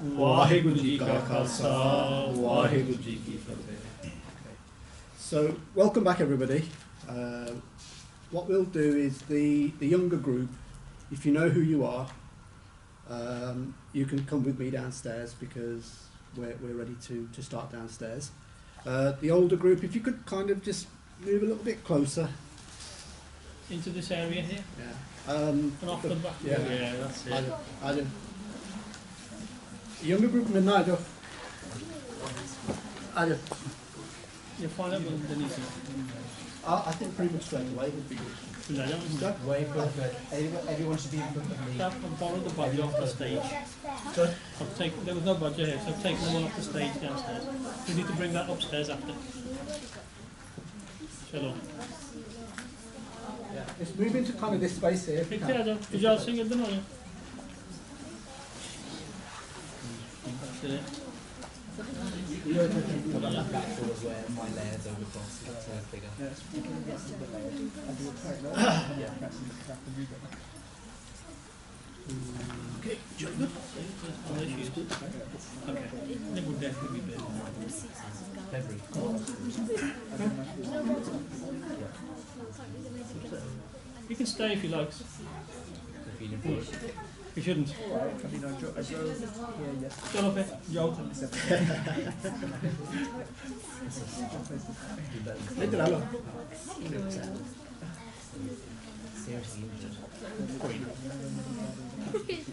Vaheguru Ji Ka Khalsa, Vaheguru Ji Ki Fateh. So, welcome back everybody. What we'll do is the younger group, if you know who you are, you can come with me downstairs because we're ready to start downstairs. The older group, if you could kind of just move a little bit closer. Into this area here? Yeah. And off the back? Yeah, that's it. Adam. Younger group, Midnight. Adam. You find out underneath it. I think pretty much straight away would be good. No, don't Way perfect. Everyone should be in front of me. I've borrowed the budget off the stage. There was no budget here, so I've taken the one off the stage downstairs. We need to bring that upstairs after. Shalom. Yeah. Let's move into kind of this space here. Did y'all sing at the moment? That's it. Put on that backboard where my layers over across it's bigger. Okay, good. Okay. It would definitely be better. February. You can stay if you like. You shouldn't. I mean, I drove here yesterday. Get up here, Joe. Seriously injured.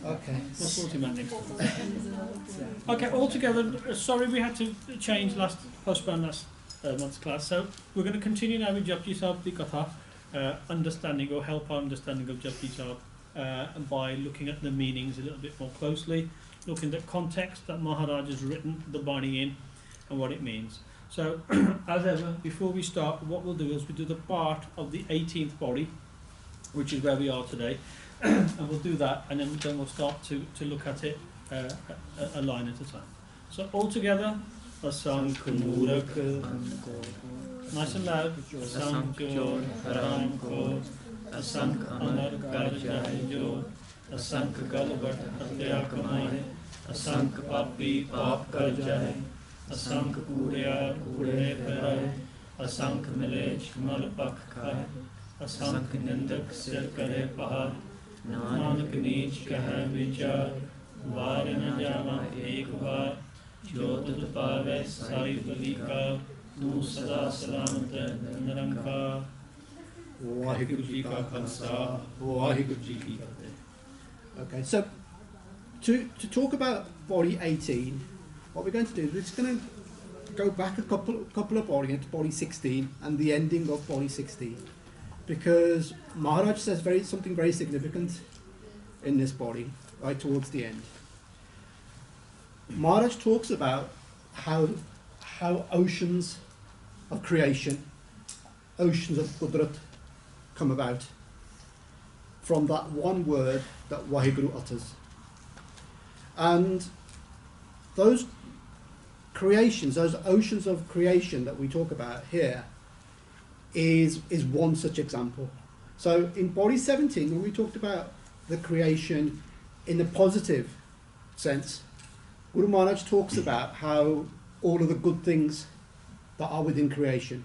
Okay. We'll sort him out next time. Okay, altogether, sorry we had to postpone last month's class. So we're going to continue now with Japji Sahib Di Katha, understanding or help our understanding of Japji Sahib by looking at the meanings a little bit more closely, looking at context that Maharaj has written the Bani in and what it means. So, as ever, before we start, what we'll do is we do the part of the 18th body, which is where we are today, and we'll do that, and then we'll start to look at it a line at a time. So, all together, Asankh nice and loud. Asankh Jod Haram Ko, Asankh Amar Kar Jahe Jo, Asankh Galvat Hatya Kamaye, Asankh Papi Paap Kar Jahe, Asankh Kudya Kudne Pheraye, Asankh Milech Mal Pak Khaye, Asankh Nindak Sir Kare Pahar, Nanak Neech Kahe Vichar, Var Na Jama Ek Var, Jo Tud Pave Sai Balika, Tu Sada Salamat Niranka. Vaheguru Ji Ka Khalsa, Vaheguru Ji Ki Fateh. Okay, so to talk about body 18, what we're going to do is we're going to go back a couple of bodies to body 16 and the ending of body 16, because Maharaj says something very significant in this body right towards the end. Maharaj talks about how oceans of creation, oceans of Qudrat come about from that one word that Waheguru utters. And those creations, those oceans of creation that we talk about here is one such example. So in body 17, when we talked about the creation in the positive sense, Guru Maharaj talks about how all of the good things that are within creation,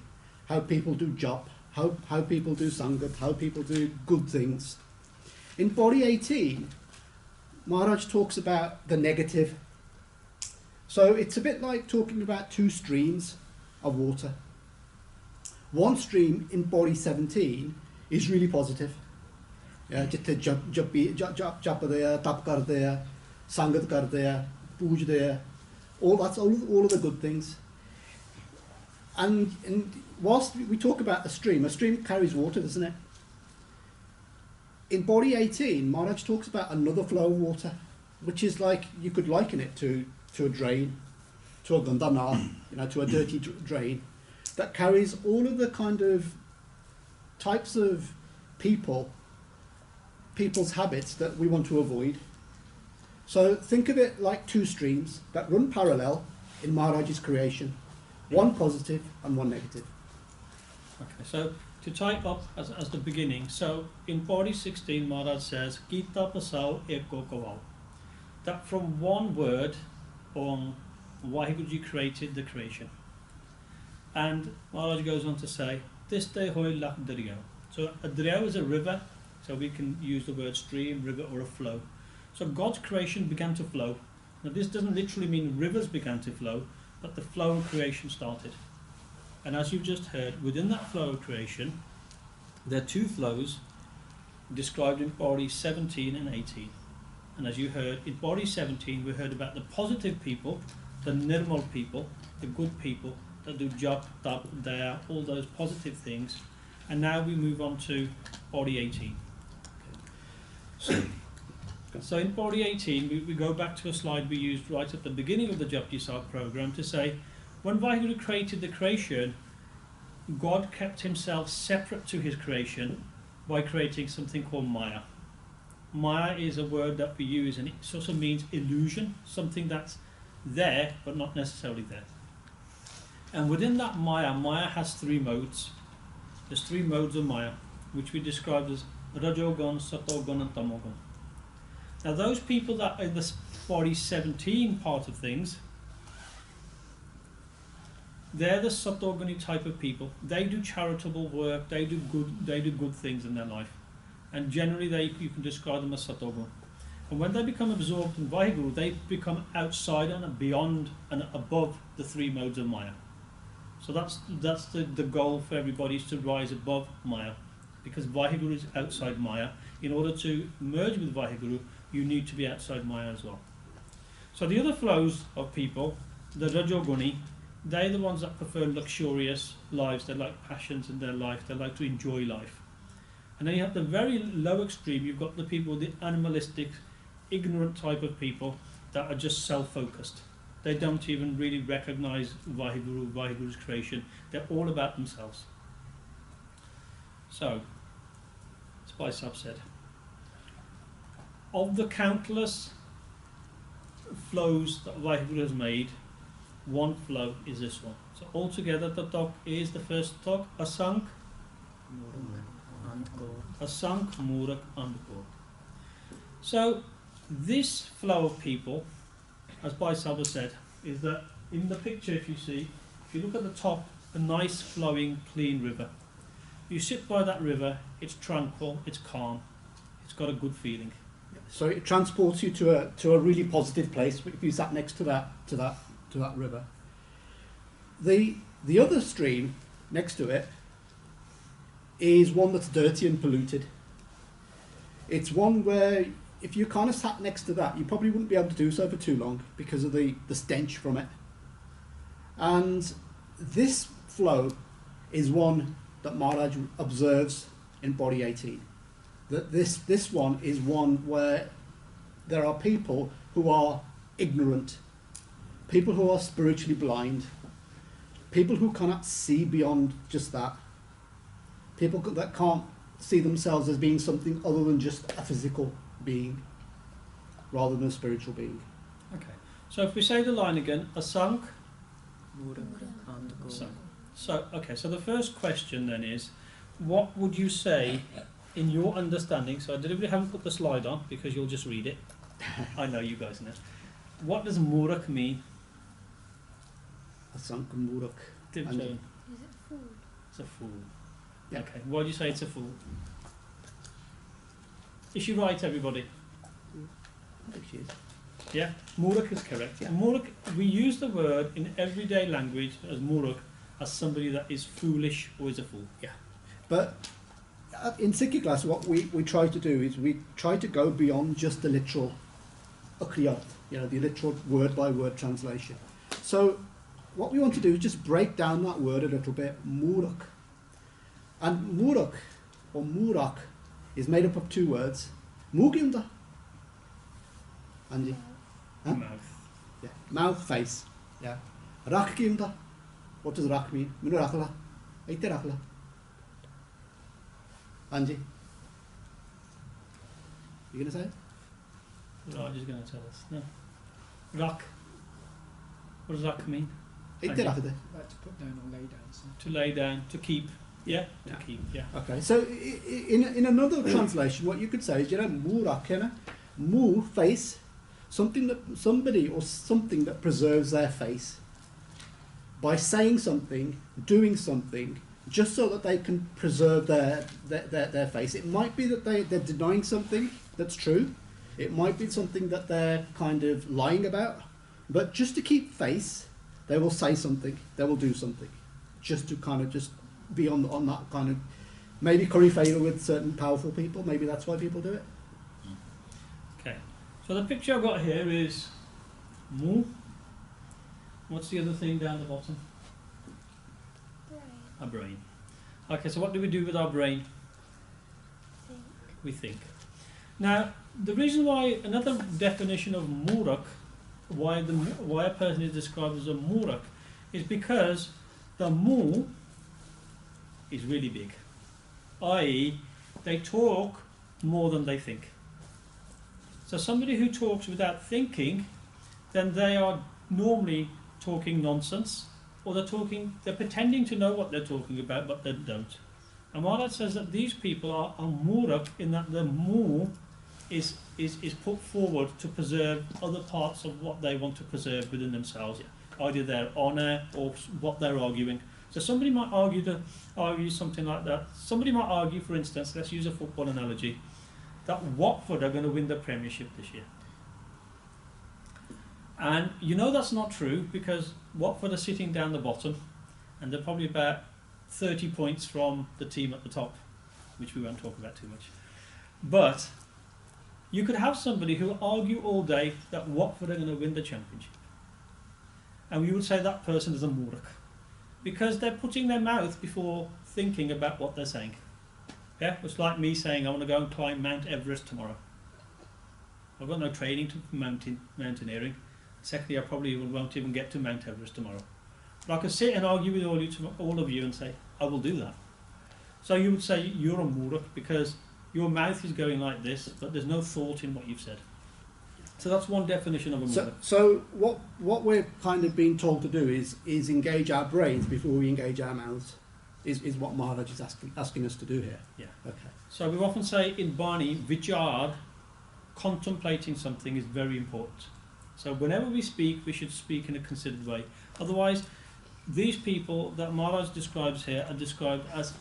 how people do jop, how people do sangat, how people do good things. In body 18, Maharaj talks about the negative. So it's a bit like talking about two streams of water. One stream in body 17 is really positive. Jitte jap there, tap kar there, sangat kar there, puj there. All of the good things. And whilst we talk about a stream carries water, doesn't it? In body 18, Maharaj talks about another flow of water, which is like, you could liken it to a drain, to a gandana, to a dirty drain, that carries all of the kind of types of people's habits that we want to avoid. So think of it like two streams that run parallel in Maharaj's creation, one positive and one negative. Okay, so to type up as the beginning, so in body 16, Maharaj says, Gita Pasao Eko Kawao. That from one word, on Waheguru Ji created the creation. And Maharaj goes on to say, this day hoy lak darya. So a darya is a river, so we can use the word stream, river, or a flow. So God's creation began to flow. Now this doesn't literally mean rivers began to flow, but the flow of creation started. And as you've just heard, within that flow of creation, there are two flows described in Body 17 and 18. And as you heard, in Body 17 we heard about the positive people, the nirmal people, the good people that do jap, tap, daya, all those positive things. And now we move on to Body 18. So in Body 18 we go back to a slide we used right at the beginning of the Japji Sahib program to say, when Vaheguru created the creation, God kept himself separate to his creation by creating something called Maya. Maya is a word that we use, and it also means illusion, something that's there but not necessarily there. And within that Maya, Maya has three modes. There's three modes of Maya, which we described as Rajogun, Satogun and Tamogun. Now those people that are in the Body 17 part of things, they're the Satoguni type of people. They do charitable work, they do good things in their life. And generally you can describe them as Satogun. And when they become absorbed in Vaheguru, they become outside and beyond and above the three modes of Maya. So that's the goal for everybody, is to rise above Maya. Because Vaheguru is outside Maya. In order to merge with Vaheguru, you need to be outside Maya as well. So the other flows of people, the Rajoguni, they're the ones that prefer luxurious lives. They like passions in their life. They like to enjoy life. And then you have the very low extreme. You've got the people, the animalistic, ignorant type of people that are just self-focused. They don't even really recognize Vaheguru, Vaheguru's creation. They're all about themselves. So, as Bhai Sahib said, of the countless flows that Vaheguru has made, one flow is this one. So altogether the talk is the first talk, Asank, Asank, Murak and Gaur. So this flow of people, as Bhai Sahib said, is that in the picture, if you look at the top, a nice flowing clean river. You sit by that river, it's tranquil, it's calm, it's got a good feeling. So it transports you to a really positive place if you sat next to that river. The other stream next to it is one that's dirty and polluted. It's one where if you kind of sat next to that, you probably wouldn't be able to do so for too long because of the stench from it. And this flow is one that Maharaj observes in Body 18. That this one is one where there are people who are ignorant, people who are spiritually blind, people who cannot see beyond just that, people that can't see themselves as being something other than just a physical being, rather than a spiritual being. Okay, so if we say the line again, Asank, so the first question then is, what would you say in your understanding? So I deliberately haven't put the slide on because you'll just read it. I know you guys know. What does Murak mean? Asank Murak. Is it fool? It's a fool. Yeah. Okay, why do you say it's a fool? Is she right, everybody? I think she is. Yeah, Murak is correct. Yeah. Murak, we use the word in everyday language as Murak as somebody that is foolish or is a fool. Yeah. But in Sikh class, what we try to do is we try to go beyond just the literal akriyat, the literal word-by-word translation. So what we want to do is just break down that word a little bit, Murak. And Murak, or Murak, is made up of two words. Mugyunda. Anji? Huh? Mouth. Yeah. Mouth, face. Yeah. Rak gyunda. What does rak mean? Minu rakla. Aite rakla. Anji? You gonna say it? Raj is going to tell us. No. Rak. What does rak mean? Aite Anji? rakde. Like to put down or lay down. So. To lay down, to keep. Yeah, to Yeah. keep, yeah. Okay, so in another translation, what you could say is, Mu rak, Mu, face, somebody or something that preserves their face by saying something, doing something, just so that they can preserve their face. It might be that they're denying something that's true. It might be something that they're kind of lying about. But just to keep face, they will say something, they will do something, just to kind of just be on that kind of, maybe curry favour with certain powerful people. Maybe that's why people do it. Okay, so the picture I've got here is mu. What's the other thing down the bottom? Brain. Our brain. Okay, so what do we do with our brain? Think. We think. Now, the reason why, another definition of murak, why a person is described as a murak, is because the mu is really big, i.e. they talk more than they think. So somebody who talks without thinking, then they are normally talking nonsense, or they're pretending to know what they're talking about, but they don't. And Maharaj says that these people are murak, in that the mu is put forward to preserve other parts of what they want to preserve within themselves, either their honour or what they're arguing. So somebody might argue something like that. Somebody might argue, for instance, let's use a football analogy, that Watford are going to win the Premiership this year. And you know that's not true, because Watford are sitting down the bottom, and they're probably about 30 points from the team at the top, which we won't talk about too much. But you could have somebody who will argue all day that Watford are going to win the Championship. And we would say that person is a murak, because they're putting their mouth before thinking about what they're saying. Yeah, it's like me saying I want to go and climb Mount Everest tomorrow. I've got no training to mountaineering. Secondly, I probably won't even get to Mount Everest tomorrow. But I could sit and argue with all of you and say, I will do that. So you would say you're a murak because your mouth is going like this, but there's no thought in what you've said. So that's one definition of a murak. So what we're kind of being told to do is engage our brains before we engage our mouths, is what Maharaj is asking us to do here. Yeah. Okay. So we often say in Bani, vichar, contemplating something is very important. So whenever we speak, we should speak in a considered way. Otherwise, these people that Maharaj describes here are described as,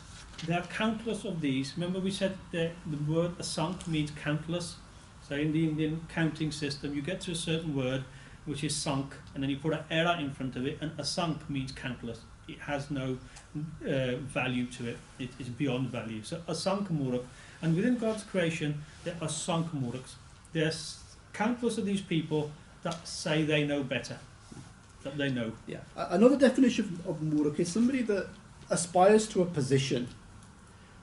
there are countless of these. Remember we said the word asank means countless. So in the Indian counting system, you get to a certain word, which is sank, and then you put an era in front of it, and asank means countless. It has no value to it. It is beyond value. So asank murak. And within God's creation, there are sank muraks. There's countless of these people that say they know better, that they know. Yeah. Another definition of murak is somebody that aspires to a position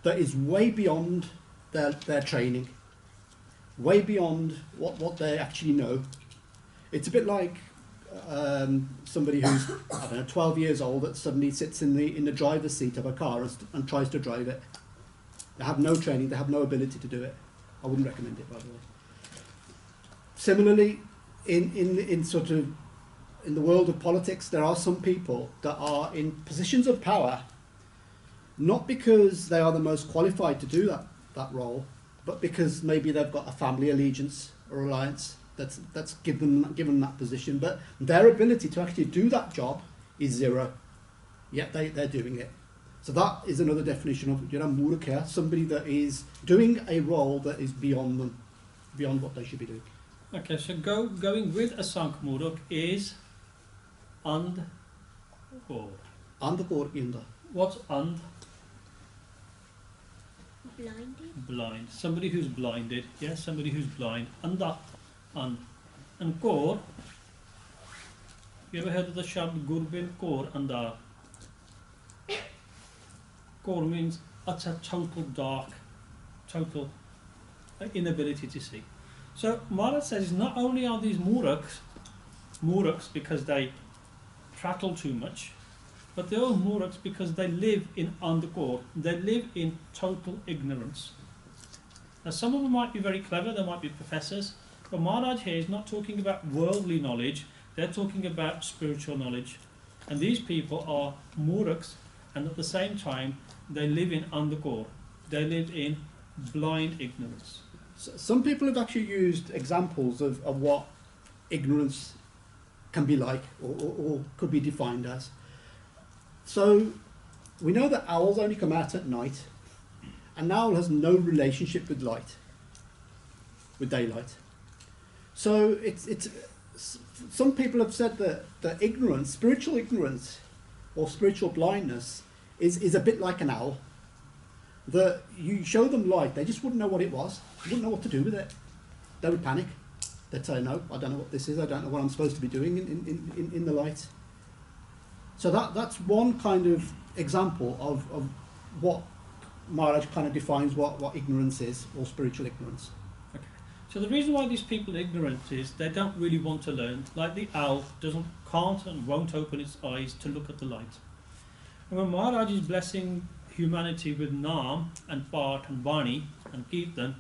that is way beyond their training, way beyond what they actually know. It's a bit like somebody who's, I don't know, 12 years old that suddenly sits in the driver's seat of a car and tries to drive it. They have no training, they have no ability to do it. I wouldn't recommend it, by the way. Similarly, in the world of politics, there are some people that are in positions of power, not because they are the most qualified to do that role, but because maybe they've got a family allegiance or alliance that's given them that position. But their ability to actually do that job is zero, yet they're doing it. So that is another definition of murak, somebody that is doing a role that is beyond them, beyond what they should be doing. Okay, so going with a sank murak is and or. Inda. What's and? Blinded. Blind. Somebody who's blinded. Yes, somebody who's blind. Anda. And kor. You ever heard of the shabd gurbin kor anda? Kor means utter total dark, total inability to see. So Maharaj says not only are these muraks because they prattle too much, but they are muraks because they live in andakor, they live in total ignorance. Now some of them might be very clever, they might be professors, but Maharaj here is not talking about worldly knowledge, they're talking about spiritual knowledge. And these people are muraks, and at the same time they live in andakor, they live in blind ignorance. Some people have actually used examples of what ignorance can be like, or could be defined as. So we know that owls only come out at night. An owl has no relationship with light, with daylight. So it's some people have said that ignorance, spiritual ignorance, or spiritual blindness is a bit like an owl. That you show them light, they just wouldn't know what it was. They wouldn't know what to do with it. They would panic. They'd say, no, I don't know what this is. I don't know what I'm supposed to be doing in the light. So that's one kind of example of what Maharaj kind of defines what ignorance is, or spiritual ignorance. Okay. So the reason why these people are ignorant is they don't really want to learn. Like the owl can't and won't open its eyes to look at the light. And when Maharaj is blessing humanity with Naam and Path and Bani and Kirtan,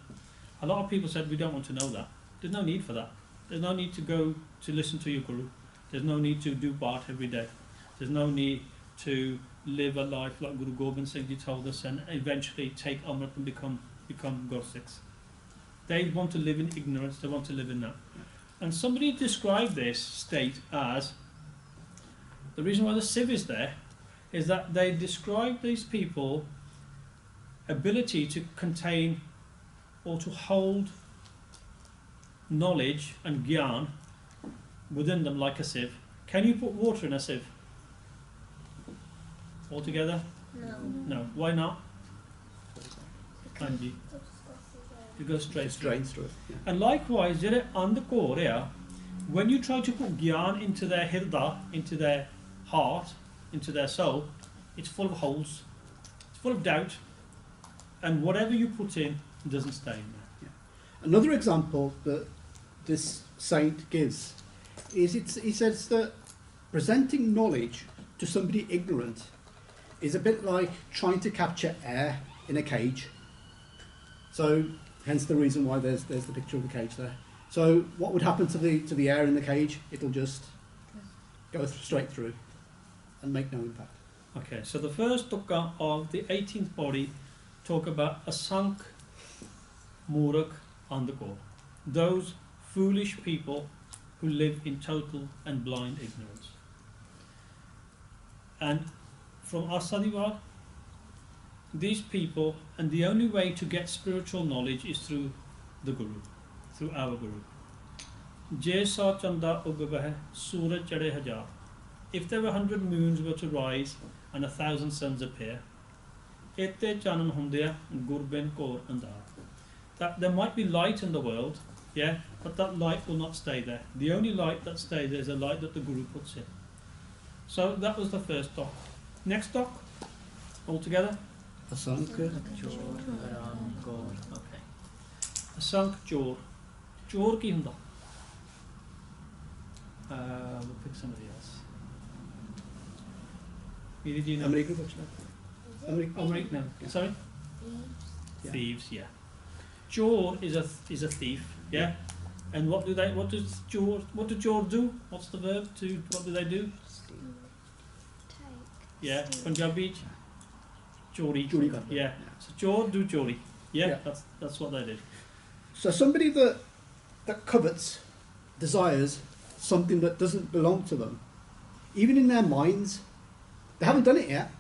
a lot of people said, we don't want to know that. There's no need for that. There's no need to go to listen to your Guru. There's no need to do Path every day. There's no need to live a life like Guru Gobind Singh Ji told us and eventually take Amrit and become Gursikhs. They want to live in ignorance, they want to live in that. And somebody described this state as, the reason why the Siv is there is that they describe these people ability to contain or to hold knowledge and gyan within them like a sieve. Can you put water in a sieve? Altogether? No. No. Why not? Kanji. It goes straight through. Drains through it. Yeah. And likewise, on the core here, when you try to put gyan into their hirda, into their heart, into their soul, it's full of holes, it's full of doubt, and whatever you put in doesn't stay in there. Yeah. Another example that this saint gives is he says that presenting knowledge to somebody ignorant is a bit like trying to capture air in a cage. So hence the reason why there's the picture of the cage there. So what would happen to the air in the cage? It'll just go straight through and make no impact. Okay, so the first tukka of the 18th body talk about asank murak on the core. Those foolish people who live in total and blind ignorance. And from Asadivad, these people, and the only way to get spiritual knowledge is through the Guru, through our Guru. Je sa chanda ugabah suraj chade hajar. If there were 100 moons were to rise and 1,000 suns appear, ete chanan hundia gurbin kor andar. That there might be light in the world, yeah, but that light will not stay there. The only light that stays there is a light that the Guru puts in. So that was the first talk. Next talk, all together. Asanka. Okay. Asank Jor. Jor ki hunda? We'll pick somebody else. Did you know? America, what's Amrik, no. Sorry? Yeah. Thieves, yeah. Jor is a thief, yeah. And what do Jor do? What's the verb to? What do they do? Yeah, Punjabi. Chori. Chori karta. Yeah. So Jor do chori. Yeah, Yeah. that's what they did. So somebody that covets, desires something that doesn't belong to them, even in their minds, they haven't done it yet.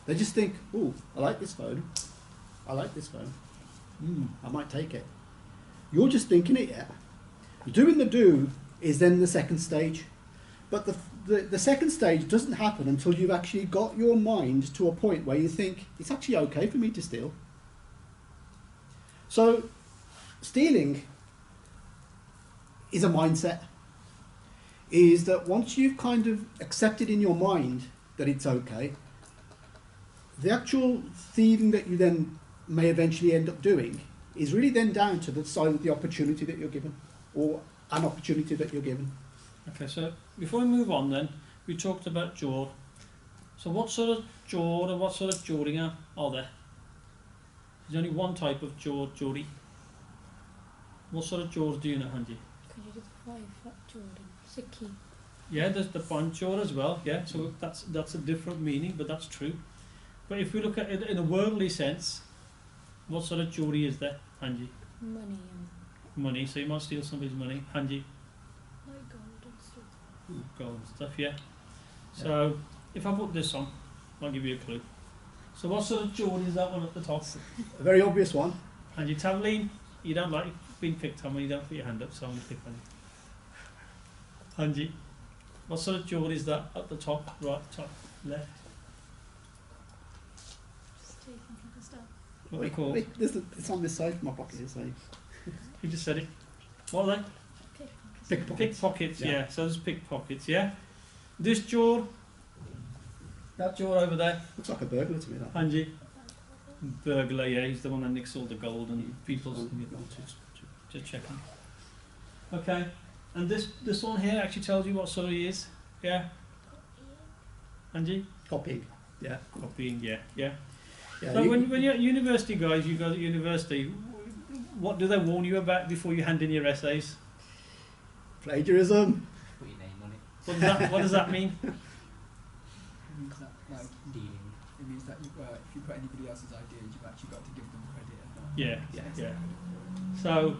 They just think, "Oh, I like this phone. I like this phone. I might take it." You're just thinking it yet. Doing the do is then the second stage, but the second stage doesn't happen until you've actually got your mind to a point where you think it's actually okay for me to steal. So stealing is a mindset. Is that once you've kind of accepted in your mind that it's okay, the actual thieving that you then may eventually end up doing is really then down to the side of the opportunity that you're given, or an opportunity that you're given. Okay, so before we move on then, we talked about Jor. So what sort of Jor and what sort of Joringa are there? There's only one type of Jori. What sort of Jors do you know, Hanji? Could you define what Jordan? Sikhi. Yeah, there's the Pan Jor as well, yeah, so that's a different meaning, but that's true. But if we look at it in a worldly sense, what sort of Jori is there, Hanji? Money and Money, so you might steal somebody's money. Hanji? like gold and stuff, yeah. So if I put this on, I'll give you a clue. So what sort of jewel is that one at the top? A very obvious one. And you Tavleen, you don't like being picked on when you don't put your hand up, so I'm going to pick on you. Angie, what sort of jewel is that at the top, right, top, left? What are they called? Wait, it's on this side of my pocket. So. You just said it. What are they? Pickpockets. Pickpockets, yeah. So there's pickpockets, yeah. This jaw, that jaw over there, Looks like a burglar to me. That. Angie. Burglar, yeah, he's the one that nicks all the gold and people's. Just checking. Okay, and this one here actually tells you what sort he is, yeah. Angie. Copying. Yeah. Copying, yeah. Yeah. So when you're at university, guys, you guys at university, what do they warn you about before you hand in your essays? Plagiarism. Put your name on it. What does that mean? It means that, like, Dealing. it means that if you put anybody else's ideas, you've actually got to give them credit and not. Yeah. So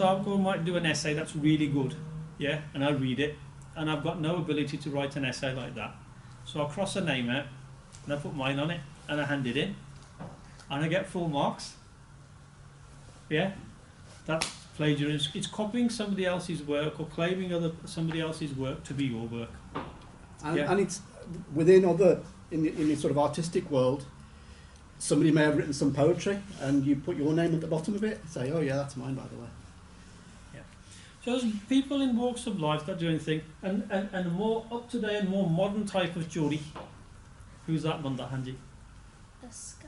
I might do an essay that's really good, yeah, and I read it, and I've got no ability to write an essay like that. So I cross a name out, and I put mine on it, and I hand it in, and I get full marks. Yeah, that's plagiarism. It's copying somebody else's work or claiming somebody else's work to be your work. And it's within in the sort of artistic world. Somebody may have written some poetry, and you put your name at the bottom of it. Say, oh yeah, that's mine, by the way. Yeah. So there's people in walks of life that do anything, and a more up to date and more modern type of Geordie. Who's that one, that Hanji? A scammer.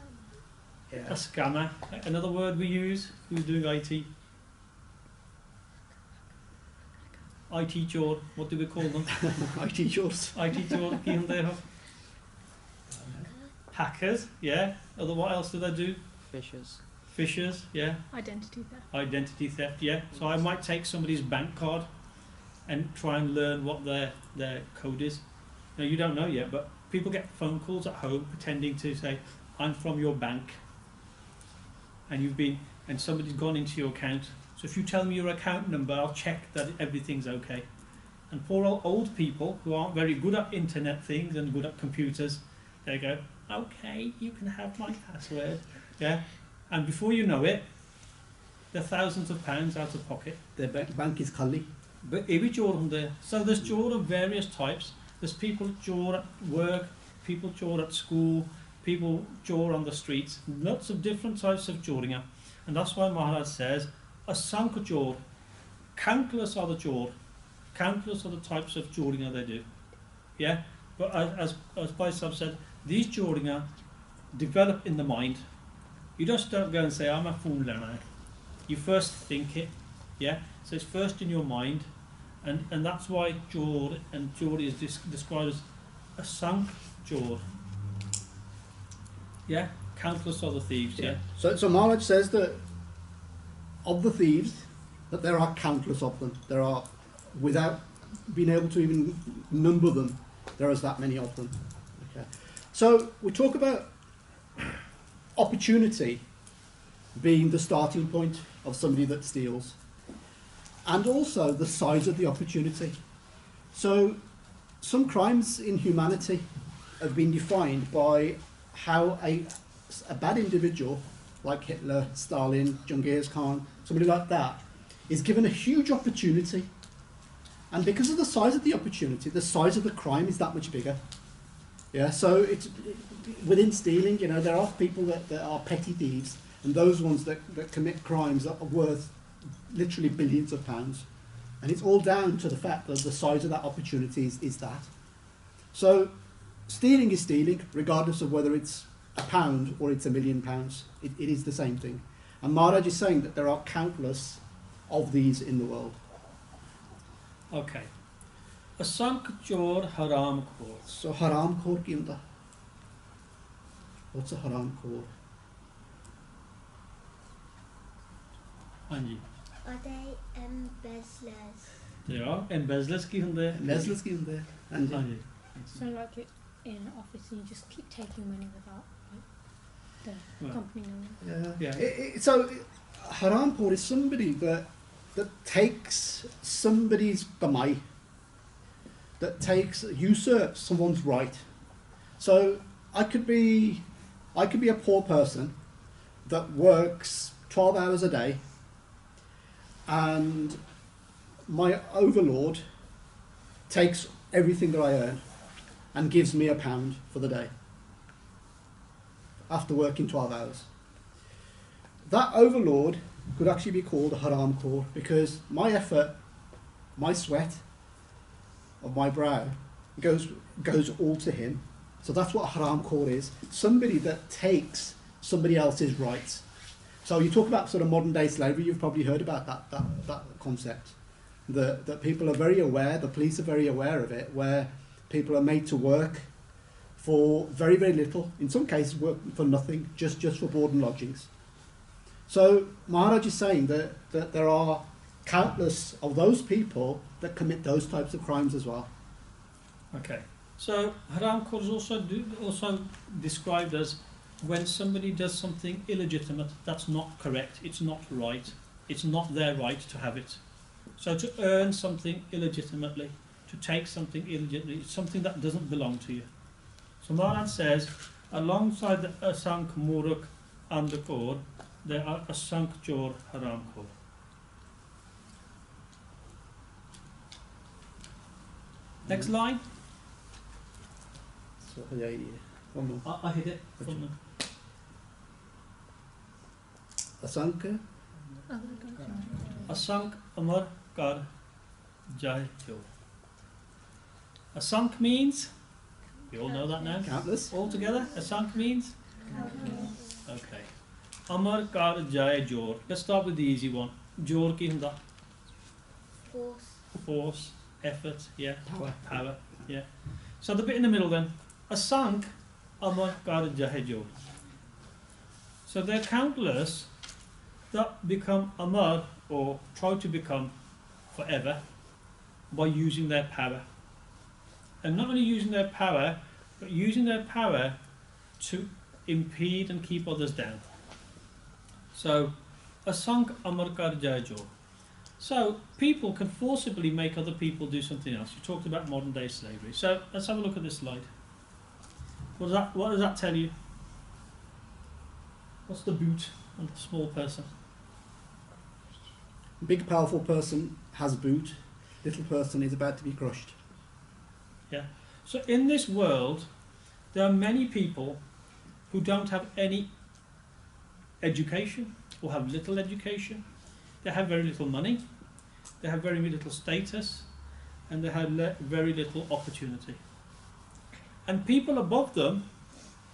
Yeah. A scammer. Another word we use. Who's doing IT? IT Jord. What do we call them? IT chores. IT Jord. Keen they have. Hackers. Yeah. What else do they do? Fishers. Yeah. Identity theft. Identity theft. Yeah. So I might take somebody's bank card and try and learn what their code is. Now you don't know yet, but people get phone calls at home pretending to say, "I'm from your bank," and somebody's gone into your account. So if you tell me your account number, I'll check that everything's okay. And poor old people who aren't very good at internet things and good at computers, they go, "Okay, you can have my password." Yeah. And before you know it, they're thousands of pounds out of pocket. Their bank is Cully. But every jaw there. So there's jaw of various types. There's people jaw at work, people jaw at school, people jaw on the streets. Lots of different types of jawing. And that's why Maharaj says, a sank jaw, countless are the jaw, countless are the types of jawing they do. Yeah? But as Bhai Sahib said, these jawing develop in the mind. You just don't go and say, "I'm a fool now." You first think it. Yeah? So it's first in your mind. And that's why jaw is described as a sunk jaw. Yeah? Countless are the thieves, yeah? So Maharaj says that of the thieves, that there are countless of them. There are, without being able to even number them, there is that many of them. Okay. So we talk about opportunity being the starting point of somebody that steals, and also the size of the opportunity. So some crimes in humanity have been defined by how a bad individual like Hitler, Stalin, Genghis Khan, somebody like that, is given a huge opportunity, and because of the size of the opportunity, the size of the crime is that much bigger. Yeah, so it's within stealing, you know, there are people that are petty thieves, and those ones that commit crimes that are worth literally billions of pounds, and it's all down to the fact that the size of that opportunity is that. So stealing is stealing, regardless of whether it's £1 or it's £1 million. It is the same thing. And Maharaj is saying that there are countless of these in the world. Okay. A sank chor haram khor. So haram khor ki hunda? What's a haram khor? Anji. Are they embezzlers? They are. Embezzlers ki hunde? Embezzlers ki hunde? Anji. So like it in an office and you just keep taking money without like, the Well, company knowing. Yeah. So haram khor is somebody that takes somebody's kamai that usurps someone's right. So I could be a poor person that works 12 hours a day, and my overlord takes everything that I earn and gives me £1 for the day after working 12 hours. That overlord could actually be called a haram khor, because my effort, my sweat of my brow goes all to him. So that's what a haram khor is, somebody that takes somebody else's rights. So you talk about sort of modern day slavery, you've probably heard about that concept. That people are very aware, the police are very aware of it, where people are made to work for very, very little, in some cases work for nothing, just for board and lodgings. So Maharaj is saying that there are countless of those people that commit those types of crimes as well. Okay, so haram khor is also described as when somebody does something illegitimate, that's not correct, it's not right, it's not their right to have it. So to earn something illegitimately, to take something illegitimately, it's something that doesn't belong to you. So Maharaj says, alongside the asank muruk and the khor, there are asank chor haram khor. Next line. So, yeah, one more. I hit it. Asanka? Asank amar kar jai jo. Asank means, we all know that now. Countless. All together, asank means? Okay. Amar kar jai jor. Let's start with the easy one. Jor ki hunda? Force. Force, effort, yeah. Power. Yeah. So the bit in the middle then. Asank amar kar jai jor. So there are countless that become amar, or try to become forever, by using their power. And not only using their power, but using their power to impede and keep others down. So, asank amar kar jai jor. So, people can forcibly make other people do something else. You talked about modern day slavery. So, let's have a look at this slide. What does that tell you? What's the boot on the small person? Big powerful person has boot, little person is about to be crushed. Yeah. So in this world, there are many people who don't have any education or have little education. They have very little money, they have very little status, and they have very little opportunity. And people above them,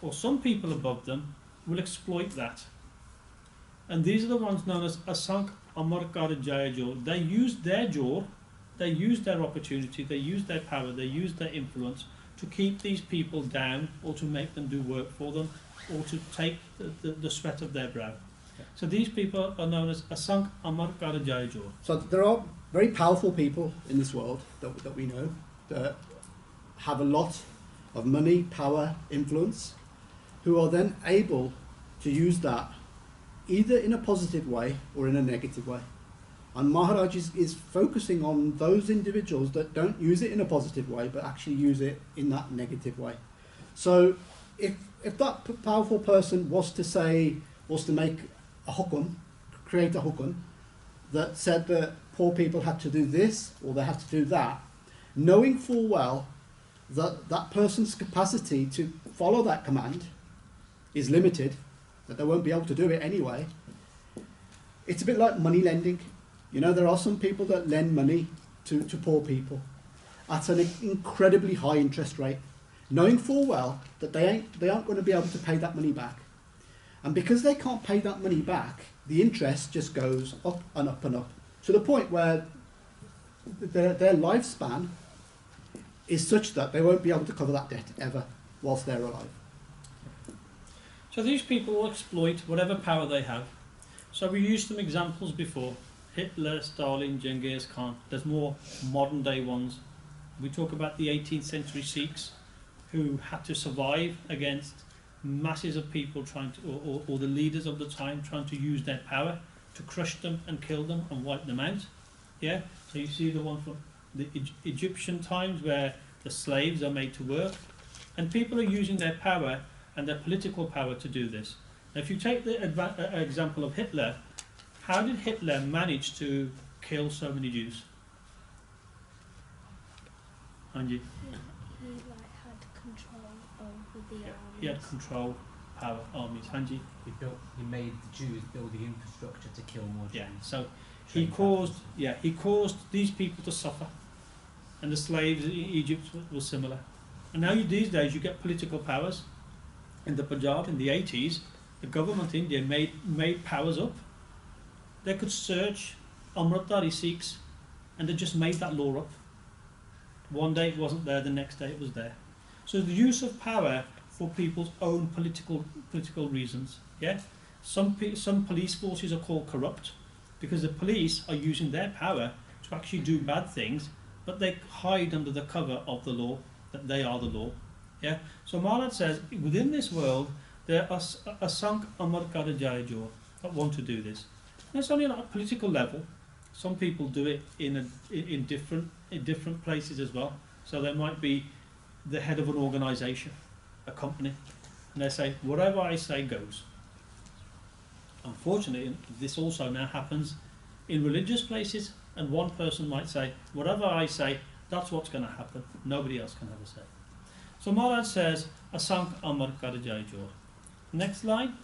or some people above them, will exploit that. And these are the ones known as asank amar kar jai jor. They use their jor, they use their opportunity, they use their power, they use their influence to keep these people down, or to make them do work for them, or to take the sweat of their brow. So these people are known as asank amar kar jai jor. So there are very powerful people in this world that we know that have a lot of money, power, influence, who are then able to use that either in a positive way or in a negative way. And Maharaj is focusing on those individuals that don't use it in a positive way, but actually use it in that negative way. So if that powerful person was to make a hukum, create a hukum, that said that poor people had to do this or they had to do that, knowing full well that that person's capacity to follow that command is limited, that they won't be able to do it anyway. It's a bit like money lending. You know, there are some people that lend money to poor people at an incredibly high interest rate, knowing full well that they aren't going to be able to pay that money back. And because they can't pay that money back, the interest just goes up and up and up, to the point where their lifespan is such that they won't be able to cover that debt ever whilst they're alive. So these people will exploit whatever power they have. So we used some examples before. Hitler, Stalin, Genghis Khan. There's more modern day ones. We talk about the 18th century Sikhs who had to survive against masses of people trying to, or the leaders of the time trying to use their power to crush them and kill them and wipe them out. Yeah. So you see the one from the Egyptian times where the slaves are made to work, and people are using their power and their political power to do this. Now, if you take the example of Hitler, how did Hitler manage to kill so many Jews? Angie? He like had control over the armies. He had control, power, armies. Angie? He made the Jews build the infrastructure to kill more Jews. Yeah. So he caused these people to suffer, and the slaves in Egypt was similar. And now these days you get political powers. In the Punjab in the 80s, the government in India made powers up. They could search Amritdhari Sikhs, and they just made that law up. One day it wasn't there, the next day it was there. So the use of power for people's own political reasons. Yeah, some police forces are called corrupt because the police are using their power to actually do bad things, but they hide under the cover of the law that they are the law. Yeah. So Maharaj says within this world there are asank amar kar jai jor that want to do this. And it's only at a political level. Some people do it in different places as well. So there might be the head of an organisation, a company, and they say whatever I say goes. Unfortunately, this also now happens in religious places, and one person might say whatever I say, that's what's going to happen. Nobody else can have a say. So Maharaj says asank amar kar jai jor. Next line.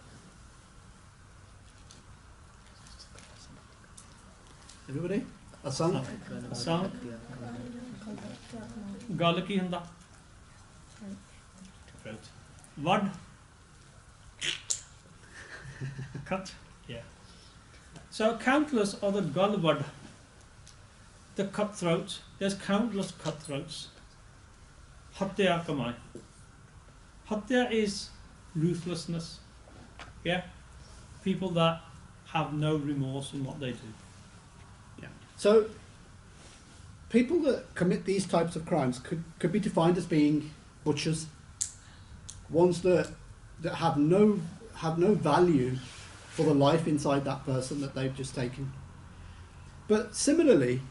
Everybody? Asank? Asank. Gal ki hunda? Throat. Wad? Cut? Yeah. So countless are the galwad, the cutthroats. There's countless cutthroats. Hatya kamai. Hatya is ruthlessness. Yeah? People that have no remorse in what they do. Yeah. So people that commit these types of crimes could be defined as being butchers, ones that have no value for the life inside that person that they've just taken. But similarly,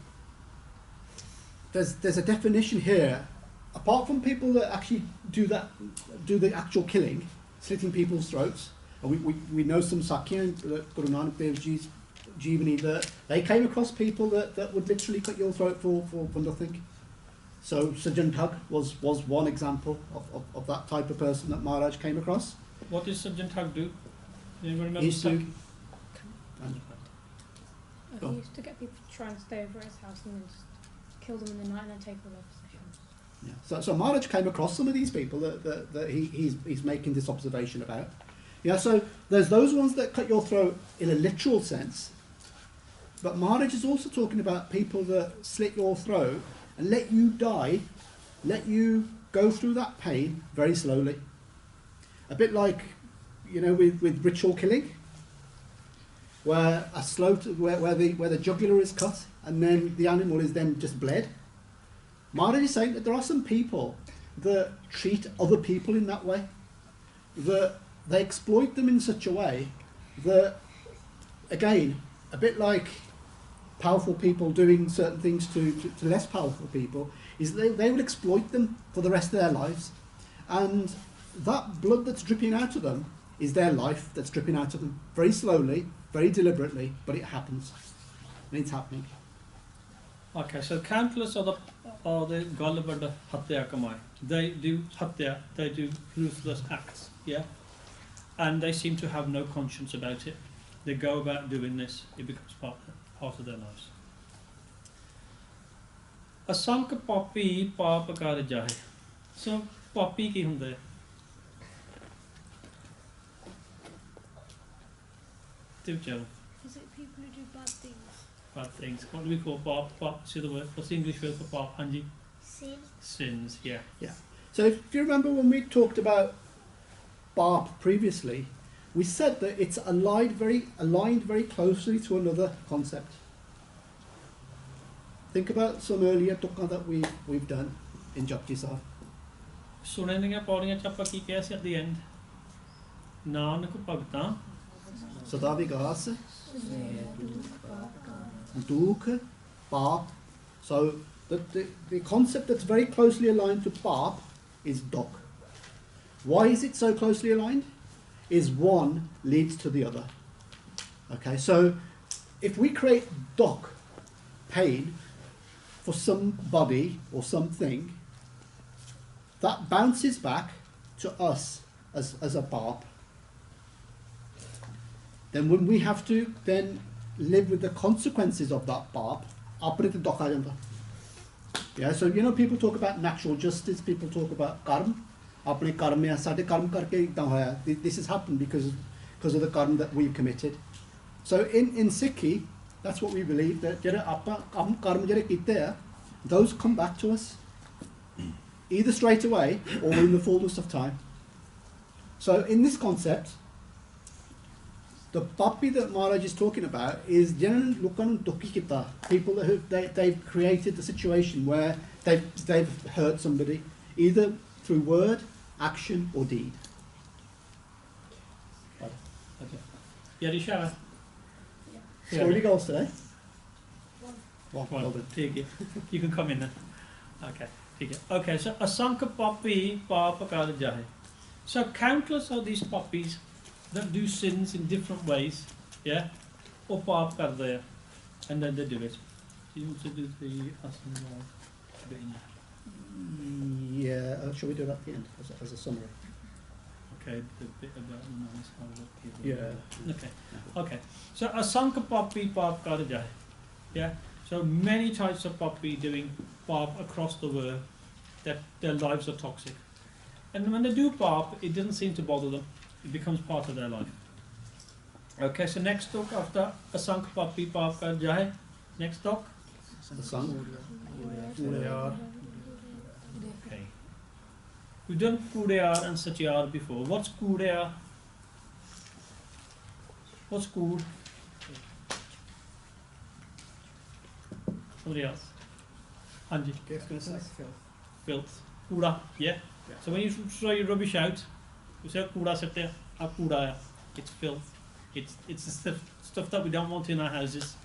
there's a definition here. Apart from people that actually do the actual killing, slitting people's throats, and we know some Sakya, Guru Nanak Dev Ji's Jeevani, that they came across people that would literally cut your throat for nothing. So Sajjan Thug was one example of that type of person that Maharaj came across. What did Sajjan Thug do? Anyone remember? He used to He used to get people to try and stay over at his house and then just kill them in the night and then take all their possessions. Yeah. So Maharaj came across some of these people that he's making this observation about. Yeah, so there's those ones that cut your throat in a literal sense, but Maharaj is also talking about people that slit your throat and let you die, let you go through that pain very slowly. A bit like, with ritual killing, where where the jugular is cut and then the animal is then just bled. Maharaj is saying that there are some people that treat other people in that way, that they exploit them in such a way that, again, a bit like powerful people doing certain things to less powerful people, is they will exploit them for the rest of their lives. And that blood that's dripping out of them is their life that's dripping out of them. Very slowly, very deliberately, but it happens. And it's happening. Okay, so countless are the Galabad Hatya Kamai. They do Hatya, they do ruthless acts, yeah? And they seem to have no conscience about it. They go about doing this, it becomes part of their lives. Asank Papi Papa Kar Jai. So, Papi ki hunde? Is it people who do bad things? Bad things. What do we call Pap? See the word? What's the English word for Pap, Angie? Sin. Sins, yeah. Yeah. So if you remember when we talked about Barp previously, we said that it's aligned very closely to another concept. Think about some earlier tukka that we've done in Japji Sahib. Sunendiyan paudiyaan ਚ ਆਪਾਂ ਕੀ ਕਿਹਾ ਸੀ at the end? Nanak ਭਗਤਾਂ Sada vigas, dukh, paap. So The concept that's very closely aligned to Bap is Dok. Why is it so closely aligned? Is one leads to the other. Okay, so if we create Dok, pain, for somebody or something, that bounces back to us as a Bap. Then when we have to then live with the consequences of that Bap, apne Dok aa janda. Yeah, so you know people talk about natural justice, people talk about karma. Apne karma mein sade karma karke itna hoya. This has happened because of the karma that we've committed. So in Sikhi, that's what we believe, that jere apa karma jere kitte hai, those come back to us either straight away or in the fullness of time. So in this concept, the papi that Maharaj is talking about is generally people that they've created the situation where they've hurt somebody, either through word, action, or deed. Okay. Yarisha? So where do goals today? Well, take it. You can come in then. Okay, take it. Okay, so asanka papi papa kar jahe. So countless are these poppies that do sins in different ways, yeah, or pap kar there, and then they do it. Do you want to do the asana bit in? Yeah, shall we do that at the end as a summary? Okay, the bit about the nice how what people. Yeah. Okay. Okay. So asanka papi pap kar jahe. Yeah. So many types of papi doing pap across the world, that their lives are toxic. And when they do pap, it doesn't seem to bother them. It becomes part of their life. Okay, so next talk after asanka papi pap kar jahe. Next talk. Asang. Okay. We've done Kudayar and Satyar before. What's Kudayar? What's Kud? Somebody else? Anji. Filth. Kuda. Yeah? So when you throw your rubbish out, you say Kuda Satya, Kuda. It's filth. It's the stuff that we don't want in our houses.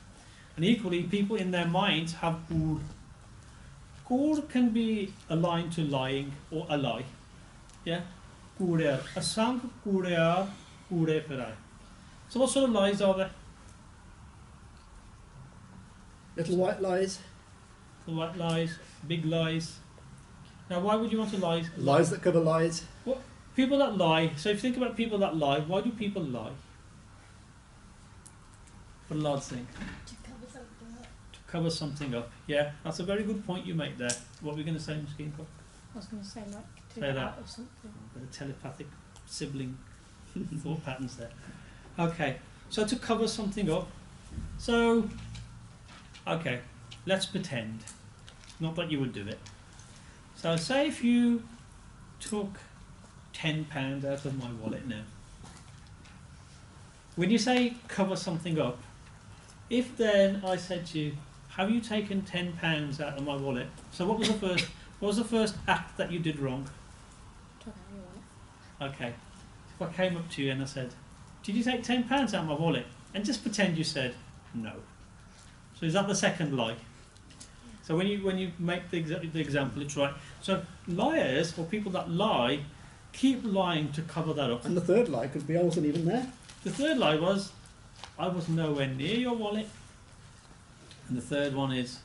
And equally, people in their minds have Kud. Kud can be aligned to lying or a lie. Yeah? Kudayar. Asang Kudayar, Kude Ferai. So what sort of lies are there? Little white lies. The white lies, big lies. Now why would you want to lie? Lies that cover lies. Well, people that lie, so if you think about people that lie, why do people lie? For a large thing. To cover something up. To cover something up. Yeah, that's a very good point you make there. What were we going to say, Mosquito? I was going to say like to Say get that. out of something. The telepathic sibling thought patterns there. Okay, so to cover something up. So, okay, let's pretend. Not that you would do it. So say if you took £10 out of my wallet now. When you say cover something up, if then I said to you, have you taken £10 out of my wallet? So what was the first act that you did wrong? Took out your wallet. Okay. If I came up to you and I said, did you take £10 out of my wallet? And just pretend you said no. So is that the second lie? So when you make the example, it's right. So liars, or people that lie, keep lying to cover that up. And the third lie could be I wasn't even there. The third lie was, I was nowhere near your wallet. And the third one is,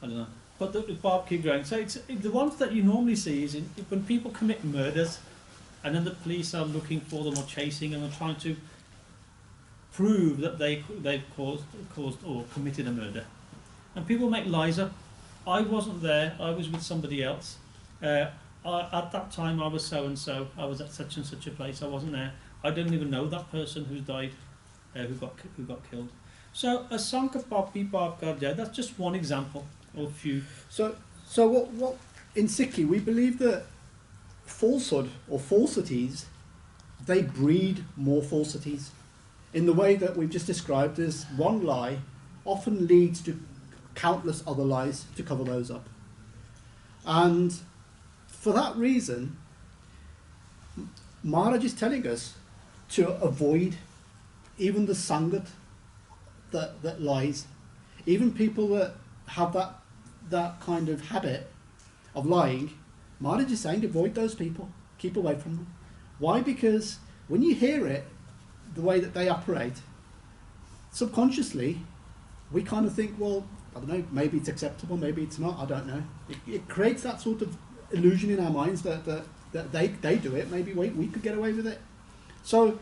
I don't know. But the Bob keep going. So it's the ones that you normally see is when people commit murders, and then the police are looking for them or chasing them and trying to prove that they've caused or committed a murder. And people make lies up. I wasn't there. I was with somebody else. At that time, I was so and so. I was at such and such a place. I wasn't there. I didn't even know that person who died, who got killed. So a sanka papi pap kar jaye. That's just one example of few. So what in Sikhi we believe that falsehood or falsities, they breed more falsities. In the way that we've just described, as one lie often leads to countless other lies to cover those up. And for that reason, Maharaj is telling us to avoid even the sangat that lies, even people that have that that kind of habit of lying, Maharaj is saying avoid those people, keep away from them. Why? Because when you hear it, the way that they operate, subconsciously, we kind of think, well, I don't know, maybe it's acceptable, maybe it's not, I don't know. It creates that sort of illusion in our minds that they do it, maybe we could get away with it. So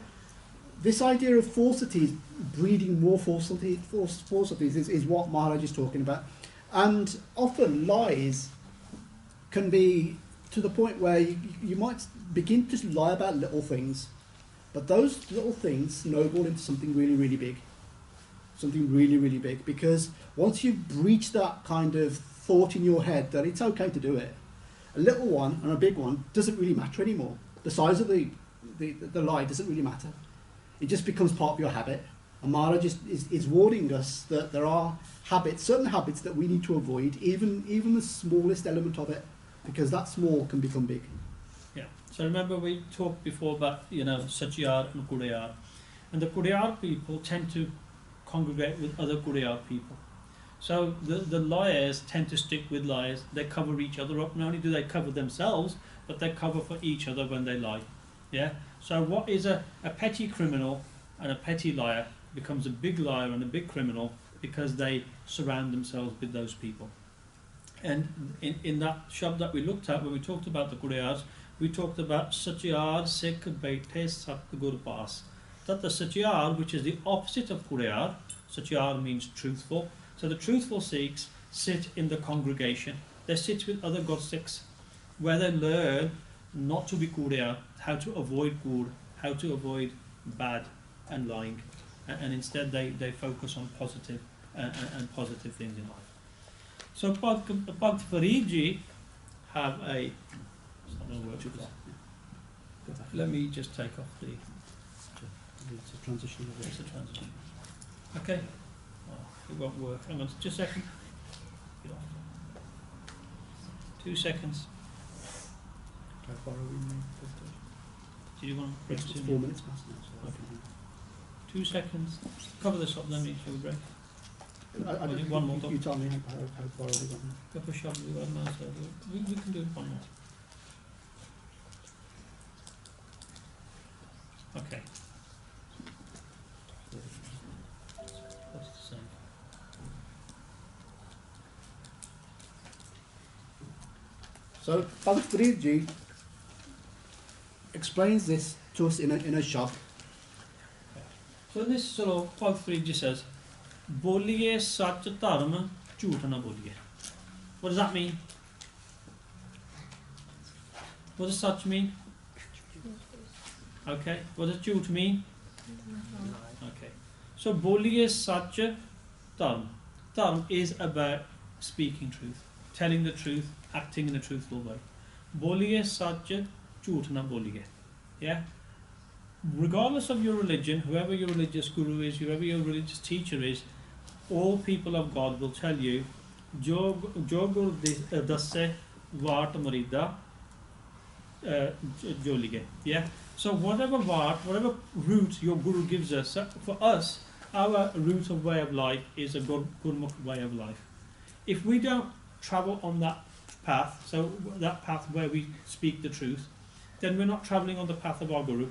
this idea of falsities, breeding more falsities is what Maharaj is talking about. And often lies can be to the point where you might begin to lie about little things, but those little things snowball into something really, really big. Something really, really big. Because once you've breached that kind of thought in your head that it's okay to do it, a little one and a big one doesn't really matter anymore. The size of the lie doesn't really matter. It just becomes part of your habit. And Maharaj is warning us that there are habits, certain habits that we need to avoid, even the smallest element of it, because that small can become big. Yeah. So remember we talked before about, Satyar and Kudayar. And the Kudayar people tend to congregate with other Kudayar people. So the liars tend to stick with liars. They cover each other up. Not only do they cover themselves, but they cover for each other when they lie. Yeah. So what is a petty criminal and a petty liar becomes a big liar and a big criminal because they surround themselves with those people. And in that shab that we looked at when we talked about the Kudayars, we talked about Satyar Sikh Baithe Satgur Pas. That the Satyar, which is the opposite of Kudayar, Satyar means truthful. So the truthful Sikhs sit in the congregation. They sit with other God Sikhs, where they learn not to be Kudayar, how to avoid Kud, how to avoid bad and lying, and instead they focus on positive and positive things in life. So Bhakt Farid ji have a. Let me just take off the. It's a transition. It's a transition. Okay. Oh, it won't work. Hang on, just a second. Get off. 2 seconds. How far are we now? Do you want to break It's 2 4 minutes past now. So Okay. 2 seconds. Cover this up, then we shall break. I think one more. You tell me how far are we gone now? Go for shot. We can do one more. Okay. That's the same. So Bhakt Farid ji explains this to us in a shop. So in this sort of Bhakt Farid ji says, "Boliye sach dharma, jhoot na boliye." What does that mean? What does sach mean? Okay. What does jhoot mean? Okay. So boliye sach dharma. Dharma is about speaking truth, telling the truth, acting in a truthful way. Boliye sach, jhoot na boliye. Yeah. Regardless of your religion, whoever your religious guru is, whoever your religious teacher is, all people of God will tell you, Jo Guru dasse vaat marida jolige. Yeah. So whatever vaat, whatever route your guru gives us, for us, our route of way of life is a Gurmukh way of life. If we don't travel on that path, so that path where we speak the truth, then we're not travelling on the path of our guru.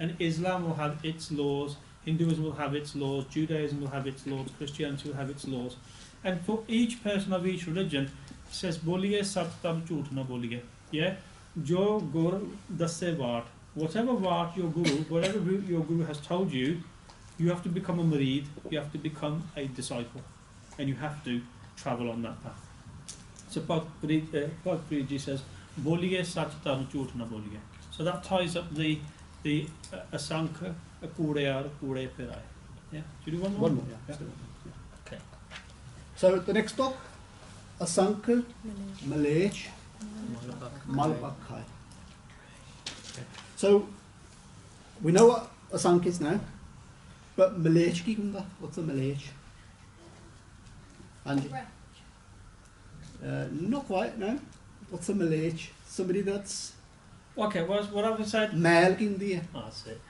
And Islam will have its laws, Hinduism will have its laws, Judaism will have its laws, Christianity will have its laws. And for each person of each religion, it says, Boliye sattam jhoot na boliye. Yeah? Jo gur dasse vaat. Whatever vaat your guru, whatever route your guru has told you, you have to become a murid, you have to become a disciple. And you have to travel on that path. So Bhakt Farid ji says, Boliye sattam jhoot na boliye. So that ties up the Asanka, a Kudayar, Kuday Pirai. Yeah? Do you do one more? One more, yeah. Yeah. Okay. So the next stop, Asanka, Malech, Malbakhai. So we know what Asanka is now, but Malech ki hunda. What's a Malech? And not quite, no. What's a Malech? Somebody that's Okay, what have I said? male ki hundi hai. Oh, that's it.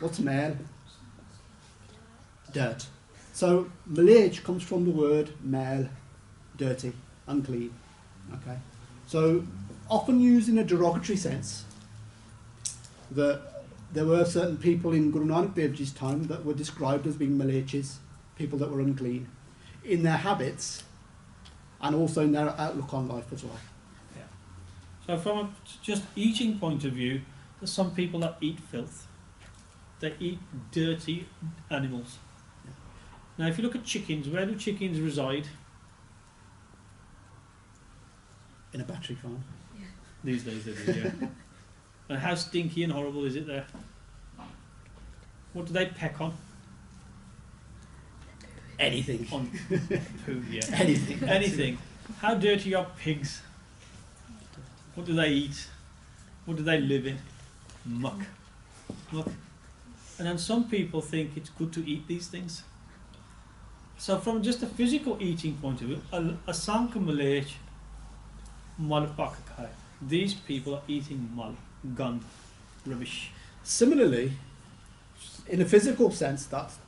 What's male? Dirt. So Malech comes from the word male, dirty. unclean. Okay, so often used in a derogatory sense. That there were certain people in Guru Nanak Dev Ji's time that were described as being malechis, people that were unclean, in their habits and also in their outlook on life as well. Yeah. So from a just eating point of view, there's some people that eat filth. They eat dirty animals. Yeah. Now if you look at chickens, where do chickens reside? In a battery farm. These days they do, yeah. And how stinky and horrible is it there? What do they peck on? Anything. On poo, yeah. Anything. Anything. How dirty are pigs? What do they eat? What do they live in? Muck. Muck. And then some people think it's good to eat these things. So from just a physical eating point of view, a sanka malech mal pakakai. These people are eating mal, gund, rubbish. Similarly, in a physical sense, that's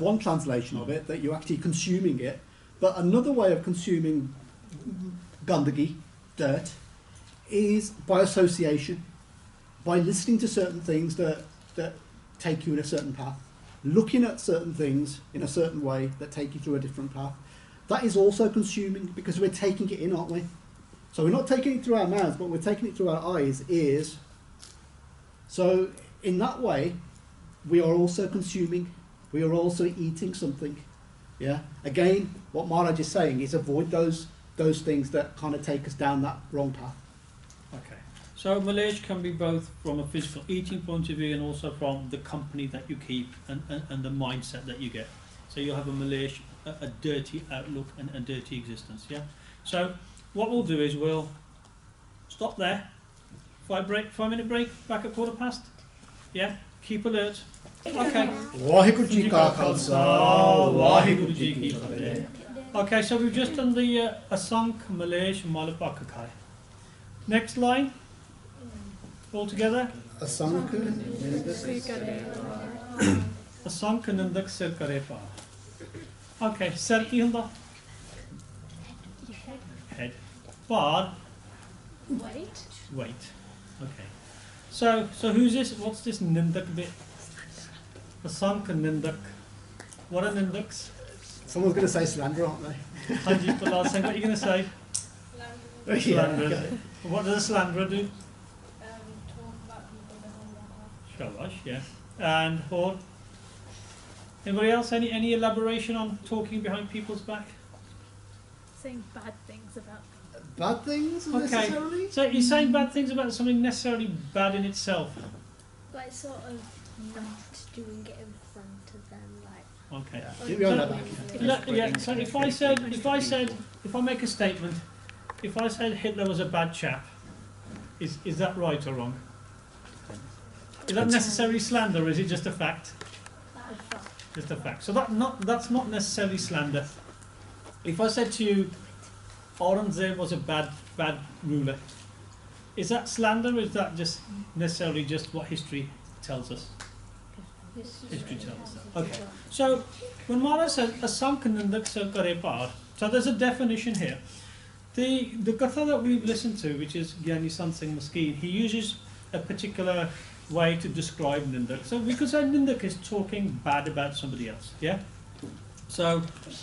one translation of it, that you're actually consuming it. But another way of consuming gandagi, dirt, is by association, by listening to certain things that take you in a certain path, looking at certain things in a certain way that take you through a different path. That is also consuming, because we're taking it in, aren't we? So we're not taking it through our mouths, but we're taking it through our eyes, ears. So in that way, we are also consuming. We are also eating something. Yeah. Again, what Maharaj is saying is avoid those things that kind of take us down that wrong path. Okay. So malech can be both from a physical eating point of view and also from the company that you keep and the mindset that you get. So you'll have a malech, a dirty outlook and a dirty existence. Yeah. So what we'll do is we'll stop there. 5-minute break, back at 15:15. Yeah, keep alert. Okay. Waheguru Ji Ka Khalsa, Waheguru Ji Ki Fateh. Okay, so we've just done the Asank Malech Malapakakai. Next line, all together. Asanka. Asank Nandak Sir Kare Pa. Okay, Sir ki hunda? Head. Par. Weight. Okay. So who's this? What's this Nindak bit? Asank and Nindak. What are Nindaks? Someone's going to say slander, aren't they? Hanji Palal Singh, what are you going to say? Yeah, Slanderer. okay. What does a slanderer do? Talk about people behind their back. Shabash, yeah. And Hord? Anybody else? Any elaboration on talking behind people's back? Saying bad things about them. Bad things Okay. necessarily? So you're saying bad things about something necessarily bad in itself? Like sort of not doing it in front of them, like. Okay. Get behind their back. Yeah, so if I make a statement, if I said Hitler was a bad chap, is that right or wrong? Is that necessarily slander or is it just a fact? Just a fact. So that's not necessarily slander. If I said to you, Aurangzeb was a bad ruler, is that slander or is that just necessarily just what history tells us? History tells us that. Okay. So when Maharaj says Asankanandak Sarkare Par, so there's a definition here. The Gatha that we've listened to, which is Gyani Sant Singh Maskeen, he uses a particular way to describe Nindak. So we could say Nindak is talking bad about somebody else, yeah? So